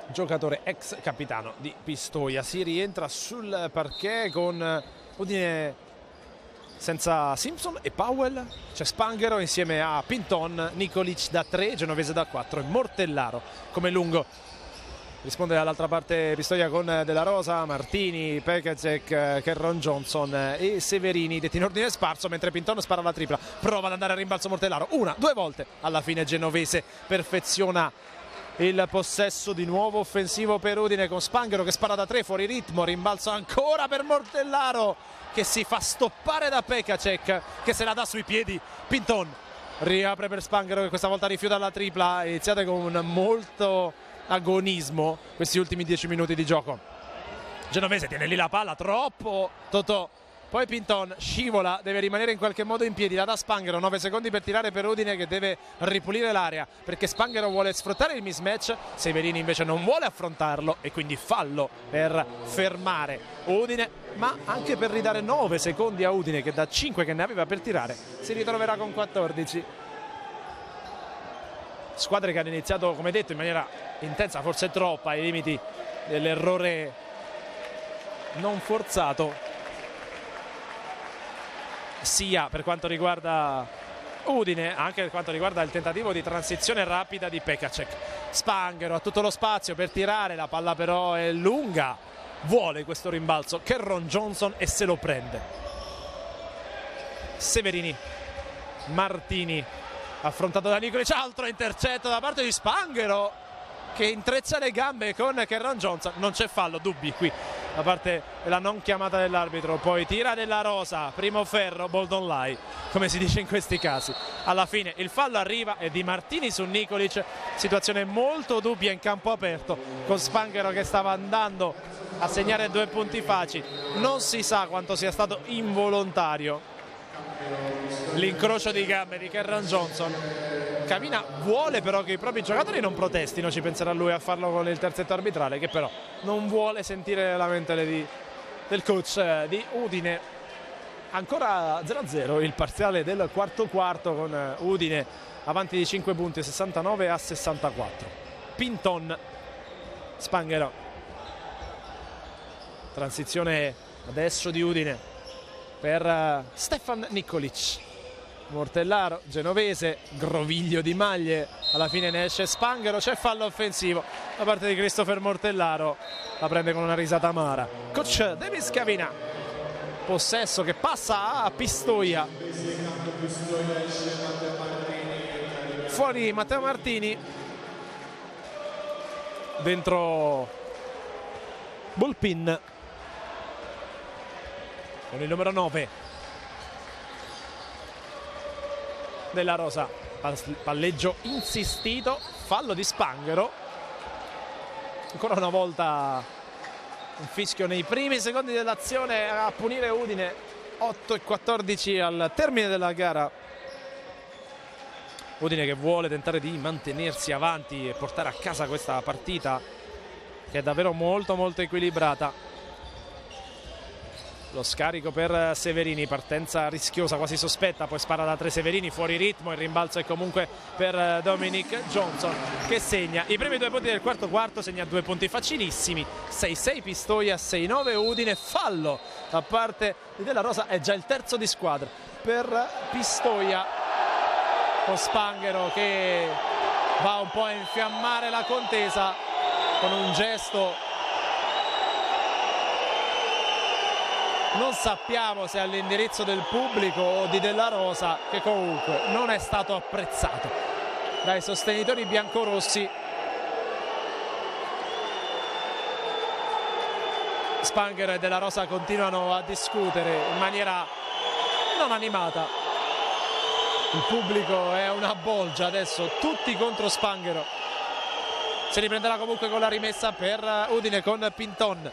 Speaker 1: giocatore ex capitano di Pistoia. Si rientra sul parquet con Udine senza Simpson e Powell. C'è Spanghero insieme a Pinton, Nikolic da 3, Genovese da 4 e Mortellaro come lungo. Risponde dall'altra parte Pistoia con Della Rosa, Martini, Pekacek, Kerron Johnson e Severini detti in ordine sparso, mentre Pinton spara la tripla. Prova ad andare a rimbalzo Mortellaro 1, 2 volte. Alla fine Genovese perfeziona il possesso di nuovo offensivo per Udine con Spanghero che spara da 3 fuori ritmo. Rimbalzo ancora per Mortellaro che si fa stoppare da Pekacek che se la dà sui piedi. Pinton riapre per Spanghero che questa volta rifiuta la tripla. Iniziate con molto agonismo questi ultimi 10 minuti di gioco. Genovese tiene lì la palla, troppo Totò, poi Pinton scivola, deve rimanere in qualche modo in piedi, la dà Spanghero, 9 secondi per tirare per Udine che deve ripulire l'area perché Spanghero vuole sfruttare il mismatch, Severini invece non vuole affrontarlo e quindi fallo per fermare Udine, ma anche per ridare 9 secondi a Udine che da 5 che ne aveva per tirare si ritroverà con 14. Squadre che hanno iniziato, come detto, in maniera intensa, forse troppa, ai limiti dell'errore non forzato, sia per quanto riguarda Udine, anche per quanto riguarda il tentativo di transizione rapida di Pekacek. Spanghero ha tutto lo spazio per tirare, la palla però è lunga, vuole questo rimbalzo Kerron Johnson e se lo prende. Severini, Martini affrontato da Nikolic, altro intercetto da parte di Spanghero che intreccia le gambe con Kerron Johnson. Non c'è fallo, dubbi qui da parte della non chiamata dell'arbitro. Poi tira Della Rosa, primo ferro, bold on lie, come si dice in questi casi. Alla fine il fallo arriva, è di Martini su Nikolic, situazione molto dubbia in campo aperto con Spanghero che stava andando a segnare 2 punti facili. Non si sa quanto sia stato involontario l'incrocio di gambe di Kerron Johnson. Cavina vuole però che i propri giocatori non protestino, ci penserà lui a farlo con il terzetto arbitrale che però non vuole sentire le lamentele del coach di Udine. Ancora 0-0 il parziale del quarto quarto con Udine avanti di 5 punti, 69 a 64. Pinton, Spanghero, transizione adesso di Udine per Stefan Nikolic. Mortellaro, Genovese, groviglio di maglie, alla fine ne esce Spanghero, c'è fallo offensivo da parte di Christopher Mortellaro, la prende con una risata amara. Coach Davis Cavina, possesso che passa a Pistoia, fuori Matteo Martini, dentro Bulpin con il numero 9 della rosa. Palleggio insistito, fallo di Spanghero, ancora una volta un fischio nei primi secondi dell'azione a punire Udine. 8:14 al termine della gara. Udine che vuole tentare di mantenersi avanti e portare a casa questa partita che è davvero molto equilibrata. Lo scarico per Severini, partenza rischiosa, quasi sospetta, poi spara da 3 Severini, fuori ritmo, il rimbalzo è comunque per Dominic Johnson che segna i primi 2 punti del quarto quarto, segna 2 punti facilissimi, 6-6 Pistoia, 6-9 Udine, fallo da parte di Della Rosa, è già il terzo di squadra per Pistoia, con Spanghero che va un po' a infiammare la contesa con un gesto. Non sappiamo se all'indirizzo del pubblico o di Della Rosa, che comunque non è stato apprezzato dai sostenitori biancorossi. Spanghero e Della Rosa continuano a discutere in maniera non animata. Il pubblico è una bolgia adesso, tutti contro Spanghero. Si riprenderà comunque con la rimessa per Udine con Pinton.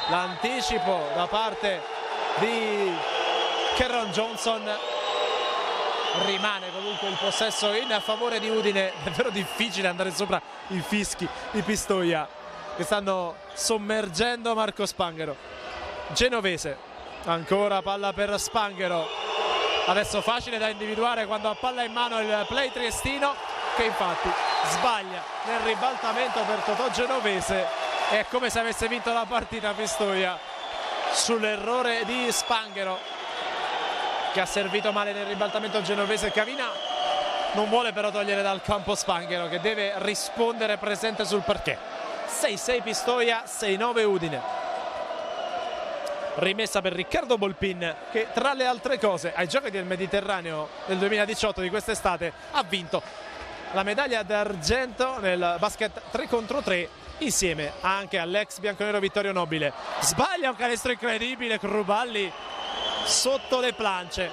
Speaker 1: L'anticipo da parte di Kerron Johnson, rimane comunque il possesso in favore di Udine. È davvero difficile andare sopra i fischi di Pistoia che stanno sommergendo Marco Spanghero. Genovese, ancora palla per Spanghero, adesso facile da individuare quando ha palla in mano il play triestino, che infatti sbaglia nel ribaltamento per Totò Genovese. È come se avesse vinto la partita Pistoia sull'errore di Spanghero, che ha servito male nel ribaltamento genovese. Cavina non vuole però togliere dal campo Spanghero, che deve rispondere presente sul parquet. 6-6 Pistoia, 6-9 Udine. Rimessa per Riccardo Bulpin, che tra le altre cose ai Giochi del Mediterraneo del 2018 di quest'estate ha vinto la medaglia d'argento nel basket 3 contro 3 insieme anche all'ex bianconero Vittorio Nobile. Sbaglia un canestro incredibile Cruballi sotto le plance.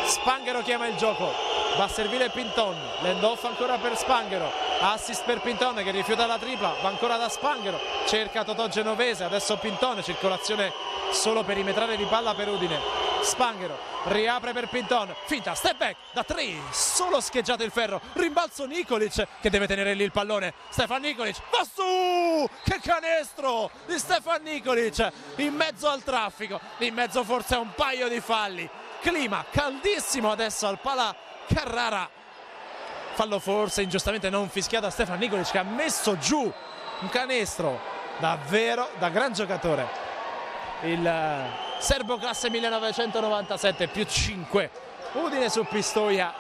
Speaker 1: Spanghero chiama il gioco, va a servire Pinton, l'end-off ancora per Spanghero, assist per Pinton che rifiuta la tripla, va ancora da Spanghero, cerca Totò Genovese, adesso Pinton, circolazione solo perimetrale di palla per Udine. Spanghero riapre per Pinton, finta, step back da 3, solo scheggiato il ferro, rimbalzo Nikolic che deve tenere lì il pallone. Stefan Nikolic va su, che canestro di Stefan Nikolic in mezzo al traffico, in mezzo forse a un paio di falli. Clima caldissimo adesso al Pala Carrara, fallo forse ingiustamente non fischiato a Stefan Nikolic, che ha messo giù un canestro davvero da gran giocatore, il serbo classe 1997 più 5. Udine su Pistoia,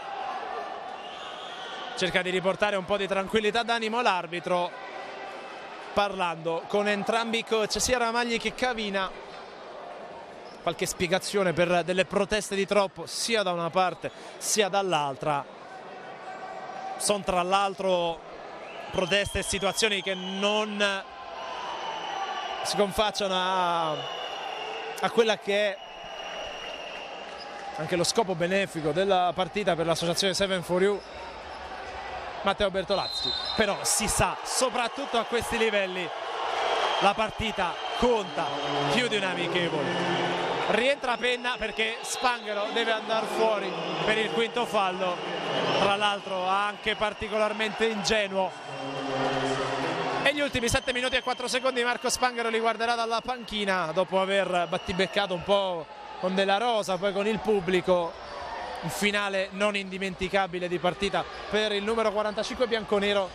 Speaker 1: cerca di riportare un po' di tranquillità d'animo l'arbitro, parlando con entrambi i coach, sia Ramagli che Cavina. Qualche spiegazione per delle proteste di troppo sia da una parte sia dall'altra. Sono tra l'altro proteste e situazioni che non si confacciano a quella che è anche lo scopo benefico della partita per l'associazione 7-4U Matteo Bertolazzi. Però si sa, soprattutto a questi livelli, la partita conta più di un amichevole. Rientra Penna perché Spanghero deve andare fuori per il quinto fallo, tra l'altro anche particolarmente ingenuo. E gli ultimi 7 minuti e 4 secondi Marco Spanghero li guarderà dalla panchina dopo aver battibeccato un po' con Della Rosa, poi con il pubblico. Un finale non indimenticabile di partita per il numero 45 bianconero.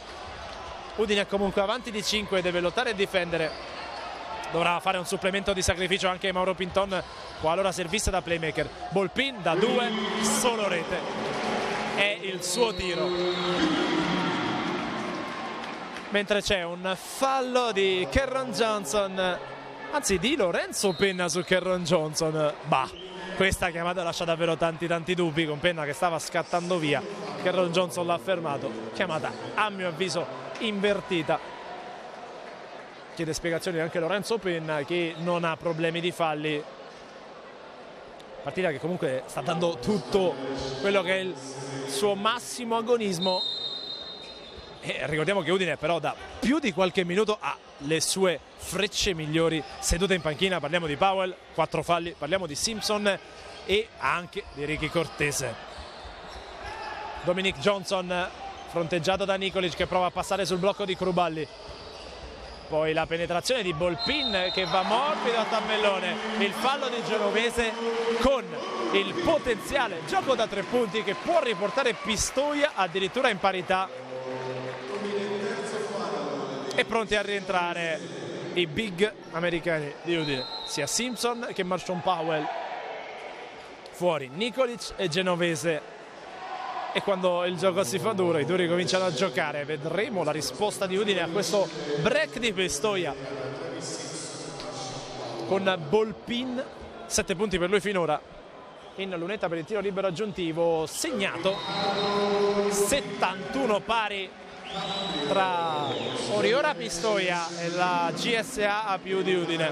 Speaker 1: Udine comunque avanti di 5, deve lottare e difendere dovrà fare un supplemento di sacrificio anche Mauro Pinton qualora servisse da playmaker. Ball-pin da 2, solo rete, è il suo tiro, mentre c'è un fallo di Kerron Johnson, anzi di Lorenzo Penna su Kerron Johnson. Questa chiamata lascia davvero tanti dubbi, con Penna che stava scattando via. Kerron Johnson l'ha fermato, chiamata a mio avviso invertita. Chiede spiegazioni anche Lorenzo Penna, che non ha problemi di falli. Partita che comunque sta dando tutto quello che è il suo massimo agonismo. E ricordiamo che Udine però da più di qualche minuto ha le sue frecce migliori sedute in panchina. Parliamo di Powell, 4 falli, parliamo di Simpson e anche di Ricky Cortese. Dominic Johnson fronteggiato da Nikolic, che prova a passare sul blocco di Kruballi. Poi la penetrazione di Ball-pin che va morbido a tabellone. Il fallo di Genovese con il potenziale gioco da 3 punti che può riportare Pistoia addirittura in parità. E pronti a rientrare i big americani di Udine, sia Simpson che Marshawn Powell. Fuori Nikolic e Genovese. E quando il gioco si fa duro, i duri cominciano a giocare. Vedremo la risposta di Udine a questo break di Pistoia con Ball-pin, 7 punti per lui finora in lunetta per il tiro libero aggiuntivo segnato. 71 pari tra Oriora Pistoia e la GSA APU di Udine,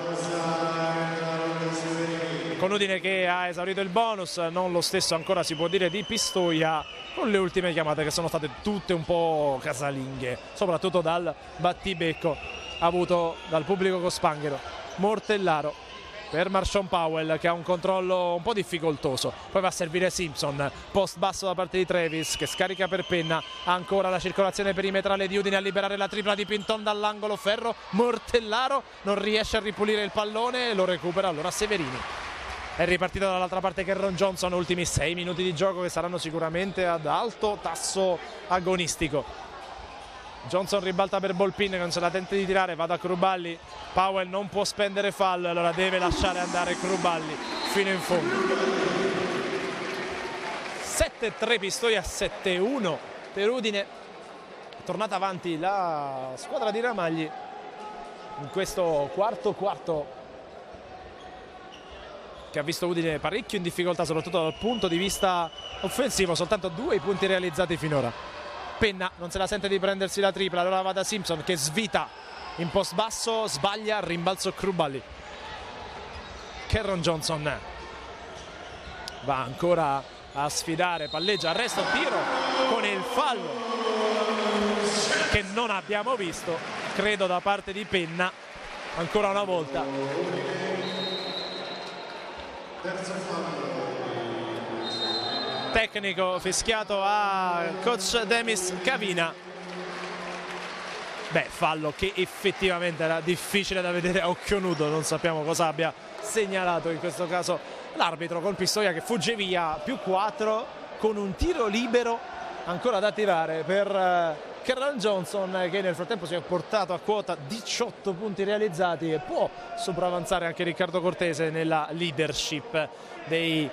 Speaker 1: con Udine che ha esaurito il bonus. Non lo stesso ancora si può dire di Pistoia, con le ultime chiamate che sono state tutte un po' casalinghe, soprattutto dal battibecco avuto dal pubblico cospanghero. Mortellaro per Marshawn Powell, che ha un controllo un po' difficoltoso. Poi va a servire Simpson, post basso da parte di Travis, che scarica per Penna. Ancora la circolazione perimetrale di Udine a liberare la tripla di Pinton dall'angolo. Ferro, Mortellaro non riesce a ripulire il pallone, lo recupera allora Severini. È ripartito dall'altra parte Kerron Johnson, ultimi 6 minuti di gioco che saranno sicuramente ad alto tasso agonistico. Johnson ribalta per Ball-pin, non se la tenta di tirare, va da Kruballi. Powell non può spendere fallo, allora deve lasciare andare Kruballi fino in fondo. 7-3 Pistoia, 7-1 per Udine. È tornata avanti la squadra di Ramagli in questo quarto, che ha visto Udine parecchio in difficoltà, soprattutto dal punto di vista offensivo. Soltanto 2 i punti realizzati finora. Penna non se la sente di prendersi la tripla, allora va da Simpson che svita in post basso, sbaglia, rimbalzo Kruballi. Kerron Johnson va ancora a sfidare, palleggia, arresto, tiro con il fallo che non abbiamo visto, credo da parte di Penna, ancora una volta. Tecnico fischiato a coach Demis Cavina. Fallo che effettivamente era difficile da vedere a occhio nudo, non sappiamo cosa abbia segnalato in questo caso l'arbitro, con Pistoia che fugge via, più 4 con un tiro libero ancora da tirare per Kerron Johnson, che nel frattempo si è portato a quota 18 punti realizzati e può sopravanzare anche Riccardo Cortese nella leadership dei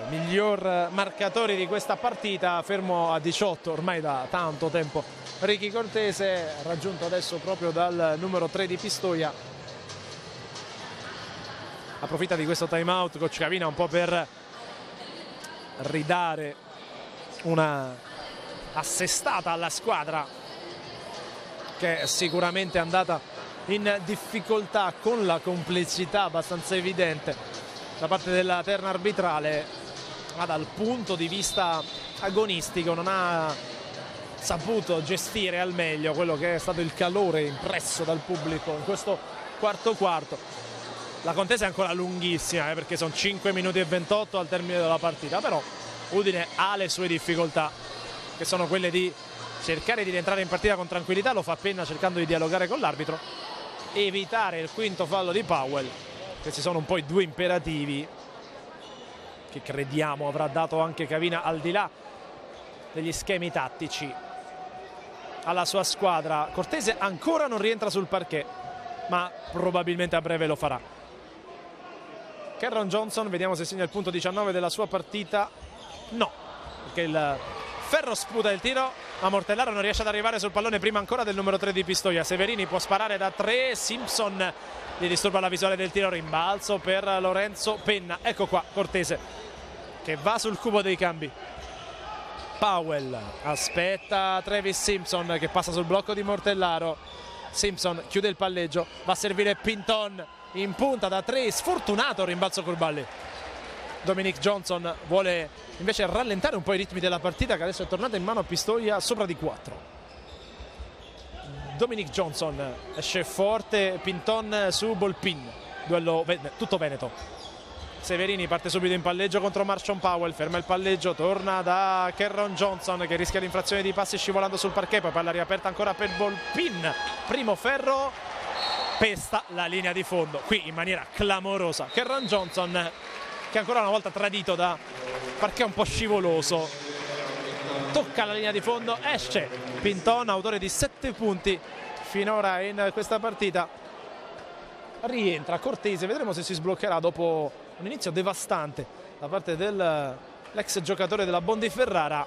Speaker 1: miglior marcatori di questa partita, fermo a 18 ormai da tanto tempo Ricky Cortese, raggiunto adesso proprio dal numero 3 di Pistoia. Approfitta di questo time out coach Cavina un po' per ridare una assestata alla squadra, che è sicuramente andata in difficoltà con la complessità abbastanza evidente da parte della terna arbitrale, ma dal punto di vista agonistico non ha saputo gestire al meglio quello che è stato il calore impresso dal pubblico in questo quarto. La contesa è ancora lunghissima, perché sono 5 minuti e 28 al termine della partita, però Udine ha le sue difficoltà, che sono quelle di cercare di rientrare in partita con tranquillità. Lo fa Penna cercando di dialogare con l'arbitro, evitare il quinto fallo di Powell. Questi sono un po' i 2 imperativi che crediamo avrà dato anche Cavina, al di là degli schemi tattici, alla sua squadra. Cortese ancora non rientra sul parquet, ma probabilmente a breve lo farà. Kerron Johnson, vediamo se segna il punto 19 della sua partita. No, perché il ferro sputa il tiro, ma Mortellaro non riesce ad arrivare sul pallone prima ancora del numero 3 di Pistoia. Severini può sparare da 3, Simpson gli disturba la visuale del tiro, rimbalzo per Lorenzo Penna. Ecco qua Cortese che va sul cubo dei cambi. Powell aspetta Travis Simpson che passa sul blocco di Mortellaro. Simpson chiude il palleggio, va a servire Pinton in punta da 3, sfortunato rimbalzo Curballi. Dominic Johnson vuole invece rallentare un po' i ritmi della partita, che adesso è tornata in mano a Pistoia sopra di 4. Dominic Johnson esce forte, Pinton su Bolpin, duello tutto veneto. Severini parte subito in palleggio contro Marshon Powell, ferma il palleggio, torna da Kerron Johnson che rischia l'infrazione di passi scivolando sul parquet, poi palla riaperta ancora per Bolpin, primo ferro, pesta la linea di fondo, qui in maniera clamorosa. Kerron Johnson che ancora una volta tradito da parquet un po' scivoloso, tocca la linea di fondo, esce Pinton, autore di 7 punti finora in questa partita. Rientra Cortese, vedremo se si sbloccherà dopo un inizio devastante da parte dell'ex giocatore della Bondi Ferrara,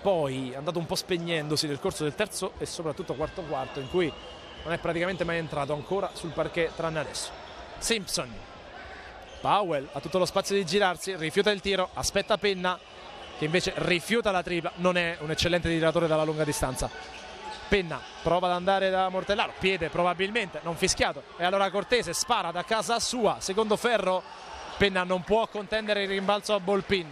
Speaker 1: poi è andato un po' spegnendosi nel corso del terzo e soprattutto quarto quarto, in cui non è praticamente mai entrato ancora sul parquet tranne adesso. Simpson, Powell ha tutto lo spazio di girarsi, rifiuta il tiro, aspetta Penna che invece rifiuta la tripla, non è un eccellente tiratore dalla lunga distanza. Penna prova ad andare da Mortellaro, piede probabilmente, non fischiato, e allora Cortese spara da casa sua, secondo ferro, Penna non può contendere il rimbalzo a Bolpin.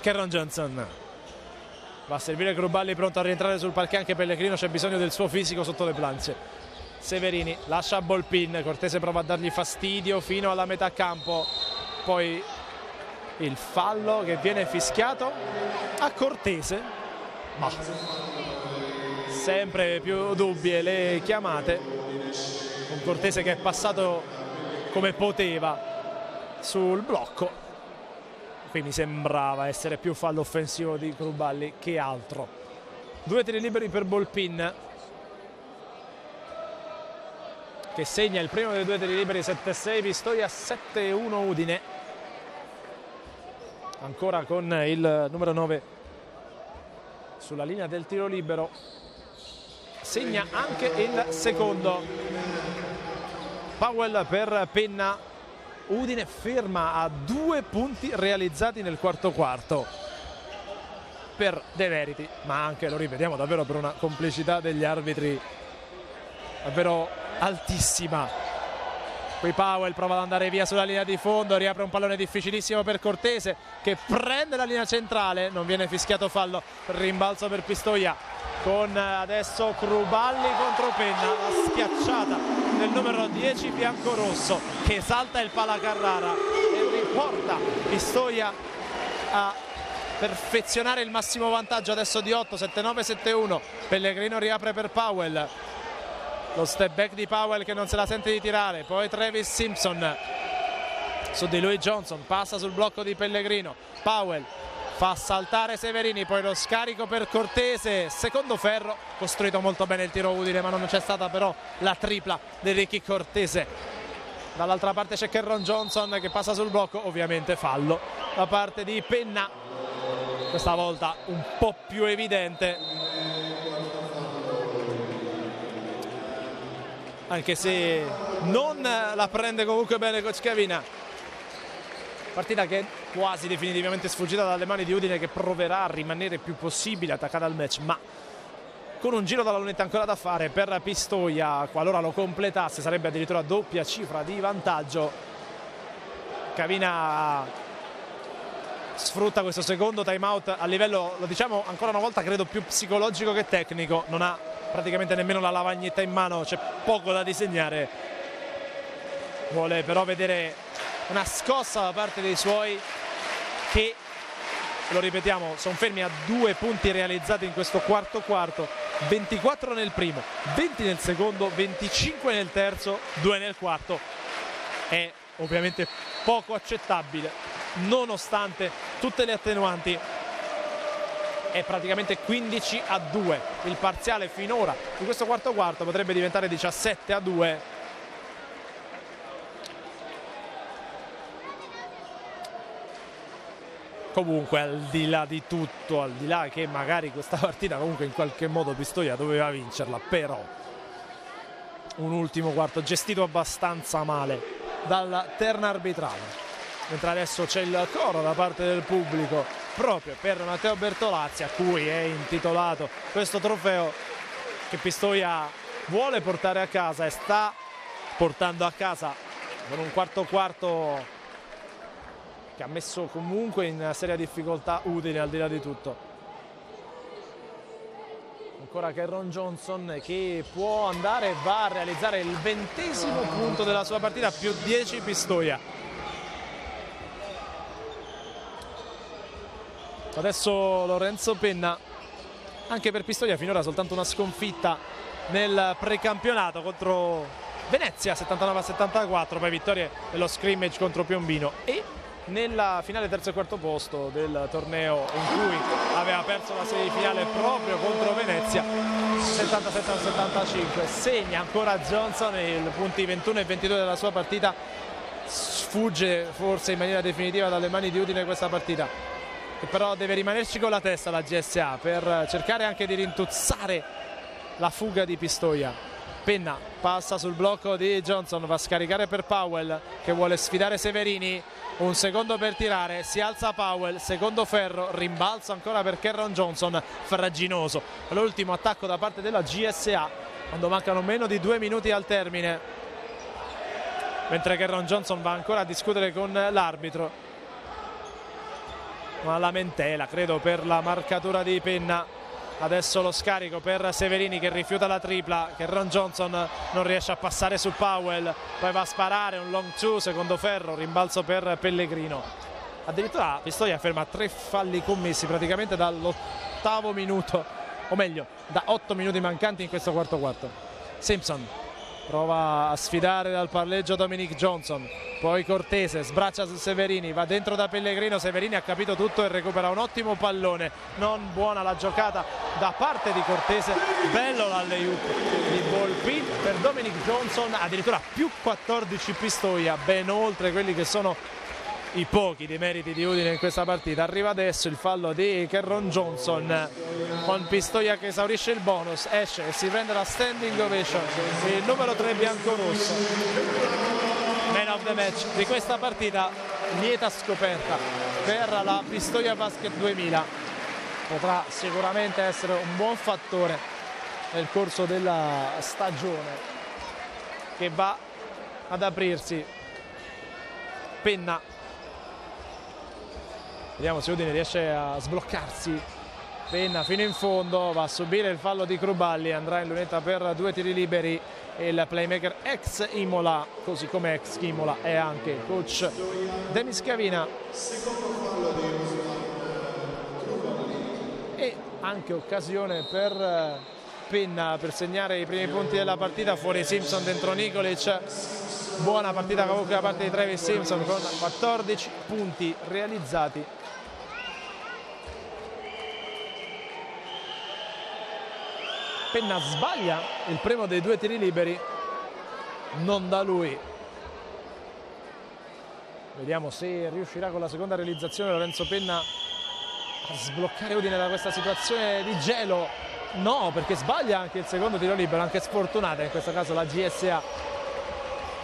Speaker 1: Kerron Johnson va a servire Curballi, pronto a rientrare sul parquet, anche Pellegrino c'è bisogno del suo fisico sotto le planche. Severini lascia Bolpin, Cortese prova a dargli fastidio fino alla metà campo, poi il fallo che viene fischiato a Cortese, ma sempre più dubbie le chiamate. Un Cortese che è passato come poteva sul blocco, qui mi sembrava essere più fallo offensivo di Curballi che altro. 2 tiri liberi per Bolpin che segna il primo dei 2 tiri liberi, 7-6 Pistoia, 7-1 Udine. Ancora con il numero 9 sulla linea del tiro libero, segna anche il secondo. Powell per Penna, Udine ferma a 2 punti realizzati nel quarto quarto per De Veriti, ma anche, lo rivediamo, davvero per una complicità degli arbitri davvero altissima. Qui Powell prova ad andare via sulla linea di fondo, riapre un pallone difficilissimo per Cortese che prende la linea centrale, non viene fischiato fallo, rimbalzo per Pistoia con adesso Curballi contro Penna, la schiacciata del numero 10 biancorosso che salta il pala Carrara e riporta Pistoia a perfezionare il massimo vantaggio adesso di 8, 7-9, 7-1. Pellegrino riapre per Powell, lo step back di Powell che non se la sente di tirare, poi Travis Simpson su di lui Johnson, passa sul blocco di Pellegrino, Powell fa saltare Severini, poi lo scarico per Cortese, secondo ferro, costruito molto bene il tiro Udine, ma non c'è stata però la tripla di Ricky Cortese. Dall'altra parte c'è Kerron Johnson che passa sul blocco, ovviamente fallo da parte di Penna, questa volta un po' più evidente, anche se non la prende comunque bene Coach Cavina. Partita che è quasi definitivamente sfuggita dalle mani di Udine, che proverà a rimanere più possibile attaccata al match, ma con un giro dalla lunetta ancora da fare per Pistoia. Qualora lo completasse sarebbe addirittura doppia cifra di vantaggio. Cavina sfrutta questo secondo time out a livello, lo diciamo ancora una volta, credo più psicologico che tecnico. Non ha praticamente nemmeno la lavagnetta in mano, c'è poco da disegnare. Vuole però vedere una scossa da parte dei suoi che, lo ripetiamo, sono fermi a 2 punti realizzati in questo quarto quarto, 24 nel primo, 20 nel secondo, 25 nel terzo, 2 nel quarto. È ovviamente poco accettabile nonostante tutte le attenuanti è praticamente 15-2 il parziale finora di questo quarto quarto, potrebbe diventare 17-2. Comunque, al di là di tutto, al di là che magari questa partita comunque in qualche modo Pistoia doveva vincerla, però un ultimo quarto gestito abbastanza male dalla terna arbitrale, mentre adesso c'è il coro da parte del pubblico proprio per Matteo Bertolazzi, a cui è intitolato questo trofeo che Pistoia vuole portare a casa e sta portando a casa con un quarto quarto che ha messo comunque in seria difficoltà Udine al di là di tutto. Ancora Kerron Johnson che può andare e va a realizzare il 20° punto della sua partita, più 10 Pistoia. Adesso Lorenzo Penna, anche per Pistoia finora soltanto una sconfitta nel precampionato contro Venezia 79-74, poi vittorie nello scrimmage contro Piombino e nella finale terzo e quarto posto del torneo in cui aveva perso la semifinale proprio contro Venezia 77-75. Segna ancora Johnson e i punti 21 e 22 della sua partita, sfugge forse in maniera definitiva dalle mani di Udine questa partita, che però deve rimanerci con la testa la GSA per cercare anche di rintuzzare la fuga di Pistoia. Penna passa sul blocco di Johnson, va a scaricare per Powell che vuole sfidare Severini, un secondo per tirare, si alza Powell, secondo ferro, rimbalzo ancora per Kerron Johnson, farraginoso l'ultimo attacco da parte della GSA quando mancano meno di 2 minuti al termine, mentre Kerron Johnson va ancora a discutere con l'arbitro, ma lamentela credo per la marcatura di Penna. Adesso lo scarico per Severini che rifiuta la tripla, Kerron Johnson non riesce a passare su Powell, poi va a sparare un long two, secondo ferro, rimbalzo per Pellegrino. Addirittura Pistoia ferma 3 falli commessi praticamente dall'8° minuto, o meglio da 8 minuti mancanti in questo quarto quarto. Simpson prova a sfidare dal palleggio Dominic Johnson, poi Cortese sbraccia su Severini, va dentro da Pellegrino, Severini ha capito tutto e recupera un ottimo pallone, non buona la giocata da parte di Cortese, bello l'alley-oop di Volpi per Dominic Johnson, addirittura più 14 Pistoia, ben oltre quelli che sono i pochi demeriti di Udine in questa partita. Arriva adesso il fallo di Kerron Johnson con Pistoia che esaurisce il bonus, esce e si prende la standing ovation il numero 3 biancorosso, man of the match di questa partita, lieta scoperta per la Pistoia Basket 2000, potrà sicuramente essere un buon fattore nel corso della stagione che va ad aprirsi. Penna, vediamo se Udine riesce a sbloccarsi. Penna fino in fondo, va a subire il fallo di Cruballi, andrà in lunetta per 2 tiri liberi e il playmaker ex Imola, così come ex Imola è anche coach Denis Cavina. E anche occasione per Penna per segnare i primi punti della partita, fuori Simpson, dentro Nikolic. Buona partita comunque da parte di Travis Simpson con 14 punti realizzati. Penna sbaglia il primo dei 2 tiri liberi, non da lui. Vediamo se riuscirà con la seconda realizzazione Lorenzo Penna a sbloccare Udine da questa situazione di gelo. No, perché sbaglia anche il secondo tiro libero, anche sfortunata in questo caso la GSA.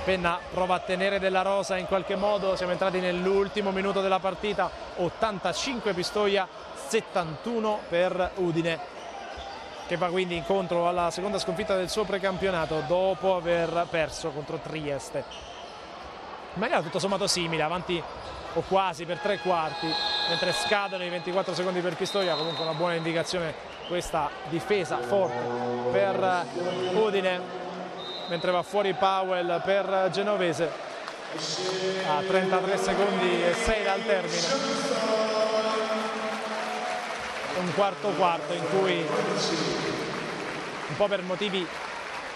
Speaker 1: Penna prova a tenere Della Rosa in qualche modo, siamo entrati nell'ultimo minuto della partita, 85 Pistoia, 71 per Udine, che va quindi incontro alla seconda sconfitta del suo precampionato dopo aver perso contro Trieste. In maniera tutto sommato simile, avanti o quasi per 3 quarti, mentre scadono i 24 secondi per Pistoia, comunque una buona indicazione questa difesa forte per Udine, mentre va fuori Powell per Genovese a 33 secondi e 6 dal termine. Un quarto quarto in cui un po' per motivi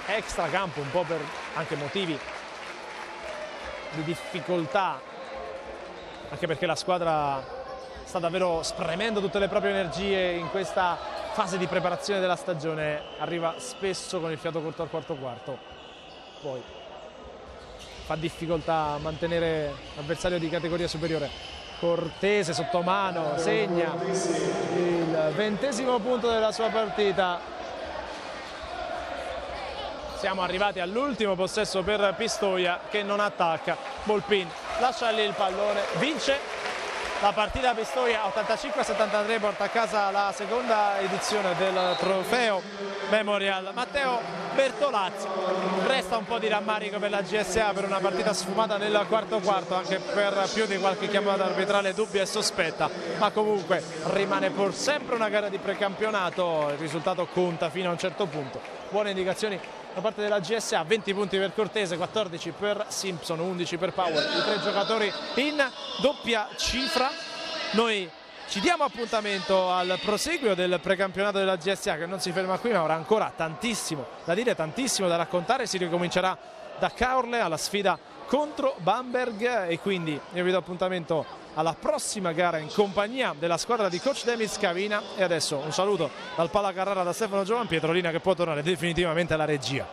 Speaker 1: extracampo, un po' per anche motivi di difficoltà, anche perché la squadra sta davvero spremendo tutte le proprie energie in questa fase di preparazione della stagione, arriva spesso con il fiato corto al quarto quarto, poi fa difficoltà a mantenere l'avversario di categoria superiore. Cortese sotto mano, segna il 20° punto della sua partita. Siamo arrivati all'ultimo possesso per Pistoia, che non attacca. Volpin lascia lì il pallone, vince la partita. Pistoia 85-73, porta a casa la seconda edizione del trofeo Memorial Matteo Bertolazzi. Resta un po' di rammarico per la GSA per una partita sfumata nel quarto quarto, anche per più di qualche chiamata arbitrale dubbia e sospetta, ma comunque rimane pur sempre una gara di precampionato, il risultato conta fino a un certo punto. Buone indicazioni da parte della GSA, 20 punti per Cortese, 14 per Simpson, 11 per Power, i 3 giocatori in doppia cifra. Noi ci diamo appuntamento al proseguio del precampionato della GSA, che non si ferma qui ma avrà ancora tantissimo da dire, tantissimo da raccontare. Si ricomincerà da Caorle alla sfida contro Bamberg, e quindi io vi do appuntamento alla prossima gara in compagnia della squadra di coach Demis Cavina. E adesso un saluto dal Palla Carrara da Stefano Giovan Pietrolina, che può tornare definitivamente alla regia.